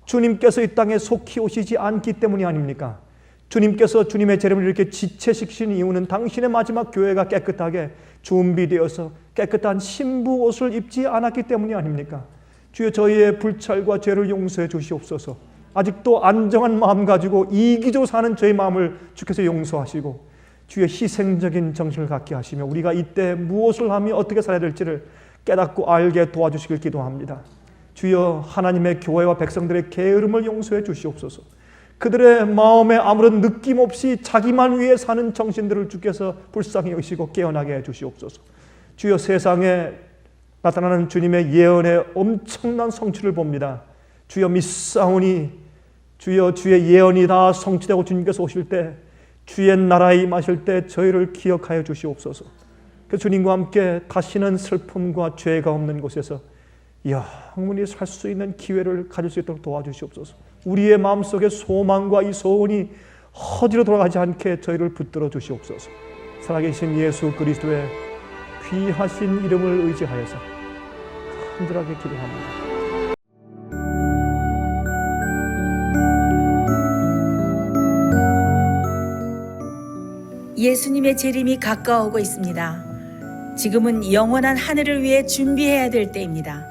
주님께서 이 땅에 속히 오시지 않기 때문이 아닙니까? 주님께서 주님의 재림을 이렇게 지체시키신 이유는 당신의 마지막 교회가 깨끗하게 준비되어서 깨끗한 신부 옷을 입지 않았기 때문이 아닙니까? 주여, 저희의 불찰과 죄를 용서해 주시옵소서. 아직도 안정한 마음 가지고 이기적으로 사는 저희 마음을 주께서 용서하시고 주의 희생적인 정신을 갖게 하시며 우리가 이때 무엇을 하며 어떻게 살아야 될지를 깨닫고 알게 도와주시길 기도합니다. 주여 하나님의 교회와 백성들의 게으름을 용서해 주시옵소서. 그들의 마음에 아무런 느낌 없이 자기만 위해 사는 정신들을 주께서 불쌍히 여기시고 깨어나게 해 주시옵소서. 주여 세상에 나타나는 주님의 예언의 엄청난 성취를 봅니다. 주여 믿사오니 주여 주의 예언이 다 성취되고 주님께서 오실 때 주의 나라에 임하실 때 저희를 기억하여 주시옵소서. 그 주님과 함께 다시는 슬픔과 죄가 없는 곳에서 영원히 살 수 있는 기회를 가질 수 있도록 도와주시옵소서. 우리의 마음속에 소망과 이 소원이 허지로 돌아가지 않게 저희를 붙들어 주시옵소서. 살아계신 예수 그리스도의 귀하신 이름을 의지하여서 간절하게 기도합니다. 예수님의 재림이 가까워오고 있습니다. 지금은 영원한 하늘을 위해 준비해야 될 때입니다.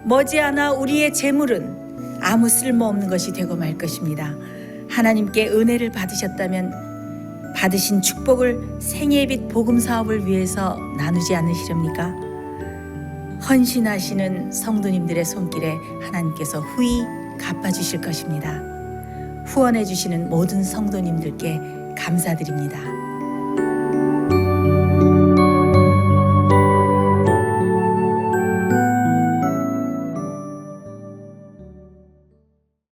머지않아 우리의 재물은 아무 쓸모없는 것이 되고 말 것입니다. 하나님께 은혜를 받으셨다면 받으신 축복을 생애의 빛 복음 사업을 위해서 나누지 않으시렵니까? 헌신하시는 성도님들의 손길에 하나님께서 후히 갚아주실 것입니다. 후원해 주시는 모든 성도님들께 감사드립니다.